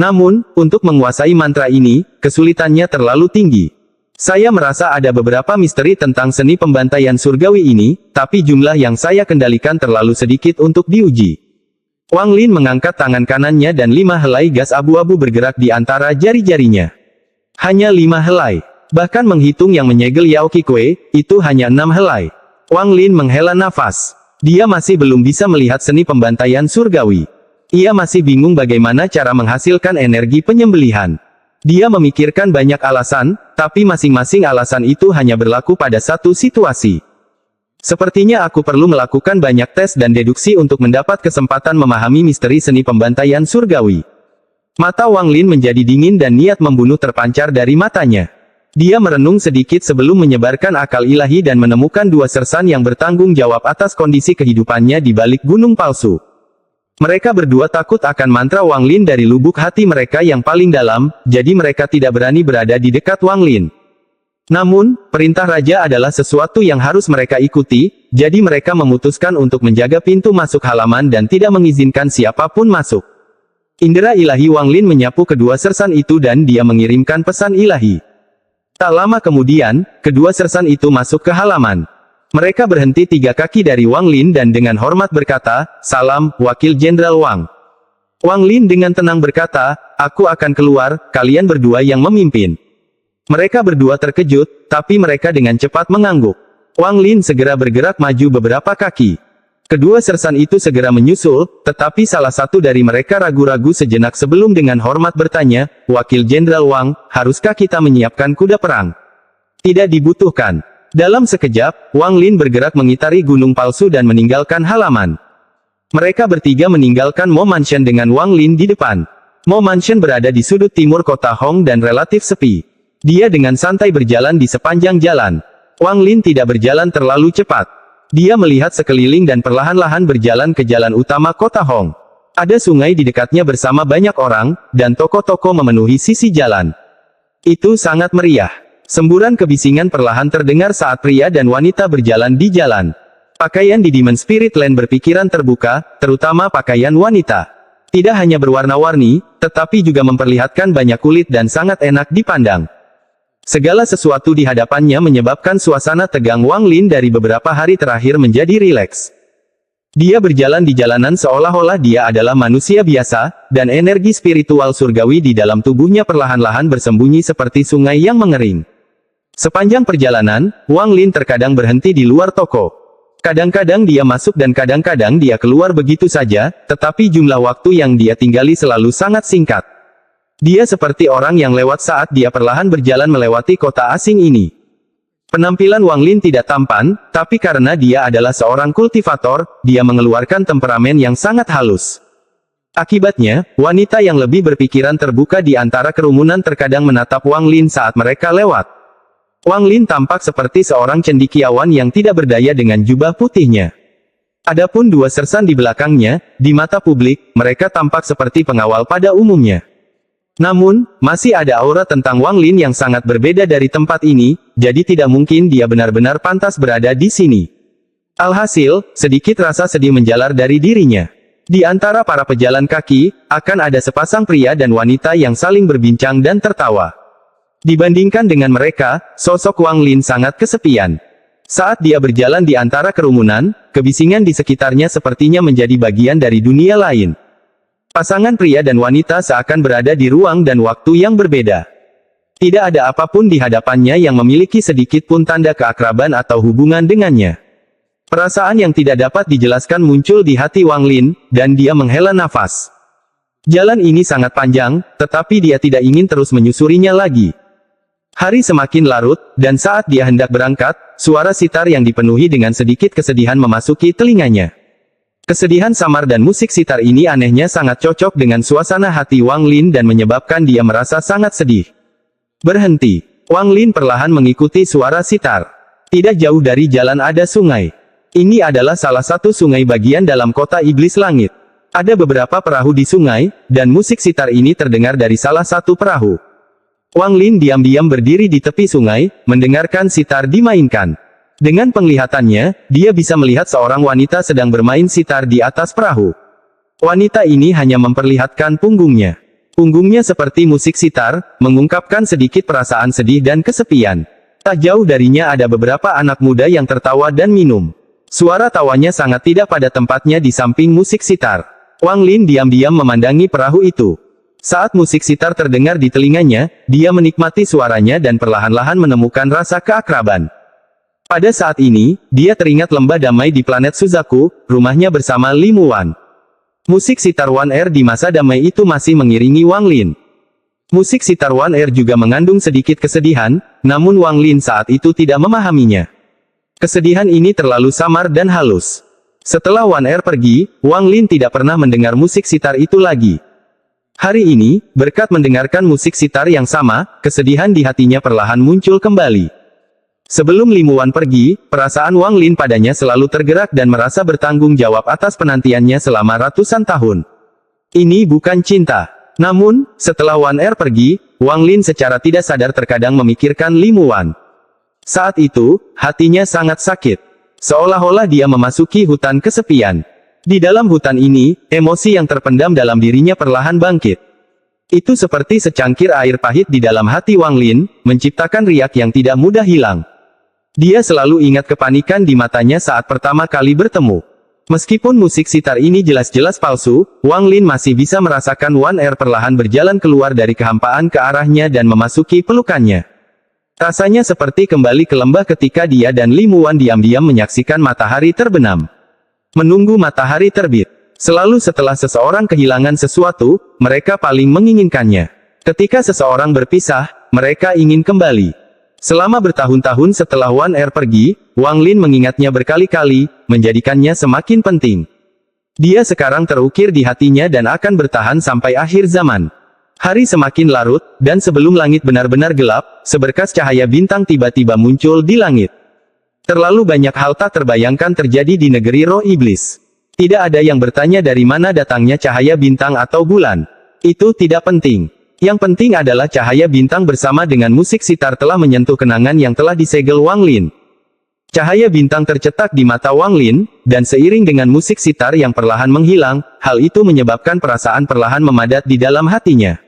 Namun, untuk menguasai mantra ini, kesulitannya terlalu tinggi. Saya merasa ada beberapa misteri tentang seni pembantaian surgawi ini, tapi jumlah yang saya kendalikan terlalu sedikit untuk diuji. Wang Lin mengangkat tangan kanannya dan 5 helai gas abu-abu bergerak di antara jari-jarinya. Hanya 5 helai. Bahkan menghitung yang menyegel Yao Qikui, itu hanya 6 helai. Wang Lin menghela nafas. Dia masih belum bisa melihat seni pembantaian surgawi. Ia masih bingung bagaimana cara menghasilkan energi penyembelihan. Dia memikirkan banyak alasan, tapi masing-masing alasan itu hanya berlaku pada satu situasi. Sepertinya aku perlu melakukan banyak tes dan deduksi untuk mendapat kesempatan memahami misteri seni pembantaian surgawi. Mata Wang Lin menjadi dingin dan niat membunuh terpancar dari matanya. Dia merenung sedikit sebelum menyebarkan akal ilahi dan menemukan dua sersan yang bertanggung jawab atas kondisi kehidupannya di balik gunung palsu. Mereka berdua takut akan mantra Wang Lin dari lubuk hati mereka yang paling dalam, jadi mereka tidak berani berada di dekat Wang Lin. Namun, perintah raja adalah sesuatu yang harus mereka ikuti, jadi mereka memutuskan untuk menjaga pintu masuk halaman dan tidak mengizinkan siapapun masuk. Indera ilahi Wang Lin menyapu kedua sersan itu dan dia mengirimkan pesan ilahi. Tak lama kemudian, kedua sersan itu masuk ke halaman. Mereka berhenti 3 kaki dari Wang Lin dan dengan hormat berkata, "Salam, Wakil Jenderal Wang." Wang Lin dengan tenang berkata, "Aku akan keluar, kalian berdua yang memimpin." Mereka berdua terkejut, tapi mereka dengan cepat mengangguk. Wang Lin segera bergerak maju beberapa kaki. Kedua sersan itu segera menyusul, tetapi salah satu dari mereka ragu-ragu sejenak sebelum dengan hormat bertanya, "Wakil Jenderal Wang, haruskah kita menyiapkan kuda perang?" "Tidak dibutuhkan." Dalam sekejap, Wang Lin bergerak mengitari gunung palsu dan meninggalkan halaman. Mereka bertiga meninggalkan Mo Mansion dengan Wang Lin di depan. Mo Mansion berada di sudut timur kota Hong dan relatif sepi. Dia dengan santai berjalan di sepanjang jalan. Wang Lin tidak berjalan terlalu cepat. Dia melihat sekeliling dan perlahan-lahan berjalan ke jalan utama kota Hong. Ada sungai di dekatnya bersama banyak orang, dan toko-toko memenuhi sisi jalan. Itu sangat meriah. Semburan kebisingan perlahan terdengar saat pria dan wanita berjalan di jalan. Pakaian di Demon Spirit Land berpikiran terbuka, terutama pakaian wanita. Tidak hanya berwarna-warni, tetapi juga memperlihatkan banyak kulit dan sangat enak dipandang. Segala sesuatu di hadapannya menyebabkan suasana tegang Wang Lin dari beberapa hari terakhir menjadi rileks. Dia berjalan di jalanan seolah-olah dia adalah manusia biasa, dan energi spiritual surgawi di dalam tubuhnya perlahan-lahan bersembunyi seperti sungai yang mengering. Sepanjang perjalanan, Wang Lin terkadang berhenti di luar toko. Kadang-kadang dia masuk dan kadang-kadang dia keluar begitu saja, tetapi jumlah waktu yang dia tinggali selalu sangat singkat. Dia seperti orang yang lewat saat dia perlahan berjalan melewati kota asing ini. Penampilan Wang Lin tidak tampan, tapi karena dia adalah seorang kultivator, dia mengeluarkan temperamen yang sangat halus. Akibatnya, wanita yang lebih berpikiran terbuka di antara kerumunan terkadang menatap Wang Lin saat mereka lewat. Wang Lin tampak seperti seorang cendekiawan yang tidak berdaya dengan jubah putihnya. Adapun dua sersan di belakangnya, di mata publik, mereka tampak seperti pengawal pada umumnya. Namun, masih ada aura tentang Wang Lin yang sangat berbeda dari tempat ini, jadi tidak mungkin dia benar-benar pantas berada di sini. Alhasil, sedikit rasa sedih menjalar dari dirinya. Di antara para pejalan kaki, akan ada sepasang pria dan wanita yang saling berbincang dan tertawa. Dibandingkan dengan mereka, sosok Wang Lin sangat kesepian. Saat dia berjalan di antara kerumunan, kebisingan di sekitarnya sepertinya menjadi bagian dari dunia lain. Pasangan pria dan wanita seakan berada di ruang dan waktu yang berbeda. Tidak ada apapun di hadapannya yang memiliki sedikit pun tanda keakraban atau hubungan dengannya. Perasaan yang tidak dapat dijelaskan muncul di hati Wang Lin, dan dia menghela nafas. Jalan ini sangat panjang, tetapi dia tidak ingin terus menyusurinya lagi. Hari semakin larut, dan saat dia hendak berangkat, suara sitar yang dipenuhi dengan sedikit kesedihan memasuki telinganya. Kesedihan samar dan musik sitar ini anehnya sangat cocok dengan suasana hati Wang Lin dan menyebabkan dia merasa sangat sedih. Berhenti. Wang Lin perlahan mengikuti suara sitar. Tidak jauh dari jalan ada sungai. Ini adalah salah satu sungai bagian dalam kota Iblis Langit. Ada beberapa perahu di sungai, dan musik sitar ini terdengar dari salah satu perahu. Wang Lin diam-diam berdiri di tepi sungai, mendengarkan sitar dimainkan. Dengan penglihatannya, dia bisa melihat seorang wanita sedang bermain sitar di atas perahu. Wanita ini hanya memperlihatkan punggungnya. Punggungnya seperti musik sitar, mengungkapkan sedikit perasaan sedih dan kesepian. Tak jauh darinya ada beberapa anak muda yang tertawa dan minum. Suara tawanya sangat tidak pada tempatnya di samping musik sitar. Wang Lin diam-diam memandangi perahu itu. Saat musik sitar terdengar di telinganya, dia menikmati suaranya dan perlahan-lahan menemukan rasa keakraban. Pada saat ini, dia teringat lembah damai di planet Suzaku, rumahnya bersama Li Muwan. Musik sitar One Air di masa damai itu masih mengiringi Wang Lin. Musik sitar One Air juga mengandung sedikit kesedihan, namun Wang Lin saat itu tidak memahaminya. Kesedihan ini terlalu samar dan halus. Setelah One Air pergi, Wang Lin tidak pernah mendengar musik sitar itu lagi. Hari ini, berkat mendengarkan musik sitar yang sama, kesedihan di hatinya perlahan muncul kembali. Sebelum Limuan pergi, perasaan Wang Lin padanya selalu tergerak dan merasa bertanggung jawab atas penantiannya selama ratusan tahun. Ini bukan cinta. Namun, setelah Wan Er pergi, Wang Lin secara tidak sadar terkadang memikirkan Limuan. Saat itu, hatinya sangat sakit. Seolah-olah dia memasuki hutan kesepian. Di dalam hutan ini, emosi yang terpendam dalam dirinya perlahan bangkit. Itu seperti secangkir air pahit di dalam hati Wang Lin, menciptakan riak yang tidak mudah hilang. Dia selalu ingat kepanikan di matanya saat pertama kali bertemu. Meskipun musik sitar ini jelas-jelas palsu, Wang Lin masih bisa merasakan Wan Er perlahan berjalan keluar dari kehampaan ke arahnya dan memasuki pelukannya. Rasanya seperti kembali ke lembah ketika dia dan Limuan diam-diam menyaksikan matahari terbenam. Menunggu matahari terbit. Selalu setelah seseorang kehilangan sesuatu, mereka paling menginginkannya. Ketika seseorang berpisah, mereka ingin kembali. Selama bertahun-tahun setelah Wan Er pergi, Wang Lin mengingatnya berkali-kali, menjadikannya semakin penting. Dia sekarang terukir di hatinya dan akan bertahan sampai akhir zaman. Hari semakin larut, dan sebelum langit benar-benar gelap, seberkas cahaya bintang tiba-tiba muncul di langit. Terlalu banyak hal tak terbayangkan terjadi di negeri roh iblis. Tidak ada yang bertanya dari mana datangnya cahaya bintang atau bulan. Itu tidak penting. Yang penting adalah cahaya bintang bersama dengan musik sitar telah menyentuh kenangan yang telah disegel Wang Lin. Cahaya bintang tercetak di mata Wang Lin, dan seiring dengan musik sitar yang perlahan menghilang, hal itu menyebabkan perasaan perlahan memadat di dalam hatinya.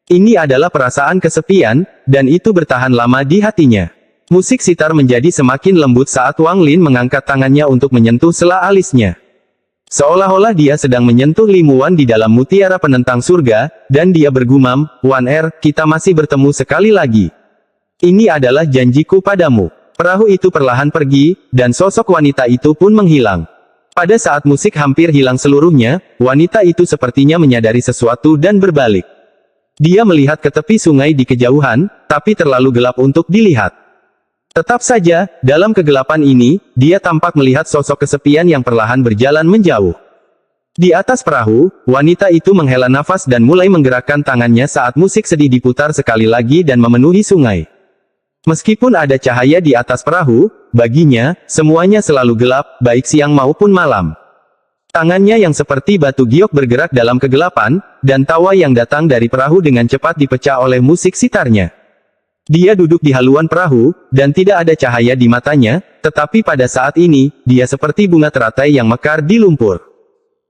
Ini adalah perasaan kesepian, dan itu bertahan lama di hatinya. Musik sitar menjadi semakin lembut saat Wang Lin mengangkat tangannya untuk menyentuh sela alisnya. Seolah-olah dia sedang menyentuh Limuan di dalam mutiara penentang surga, dan dia bergumam, "Wan Er, kita masih bertemu sekali lagi. Ini adalah janjiku padamu." Perahu itu perlahan pergi, dan sosok wanita itu pun menghilang. Pada saat musik hampir hilang seluruhnya, wanita itu sepertinya menyadari sesuatu dan berbalik. Dia melihat ke tepi sungai di kejauhan, tapi terlalu gelap untuk dilihat. Tetap saja, dalam kegelapan ini, dia tampak melihat sosok kesepian yang perlahan berjalan menjauh. Di atas perahu, wanita itu menghela nafas dan mulai menggerakkan tangannya saat musik sedih diputar sekali lagi dan memenuhi sungai. Meskipun ada cahaya di atas perahu, baginya, semuanya selalu gelap, baik siang maupun malam. Tangannya yang seperti batu giok bergerak dalam kegelapan, dan tawa yang datang dari perahu dengan cepat dipecah oleh musik sitarnya. Dia duduk di haluan perahu, dan tidak ada cahaya di matanya, tetapi pada saat ini, dia seperti bunga teratai yang mekar di lumpur.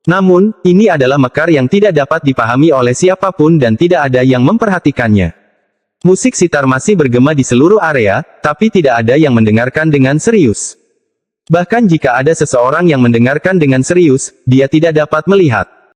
Namun, ini adalah mekar yang tidak dapat dipahami oleh siapapun dan tidak ada yang memperhatikannya. Musik sitar masih bergema di seluruh area, tapi tidak ada yang mendengarkan dengan serius. Bahkan jika ada seseorang yang mendengarkan dengan serius, dia tidak dapat melihat.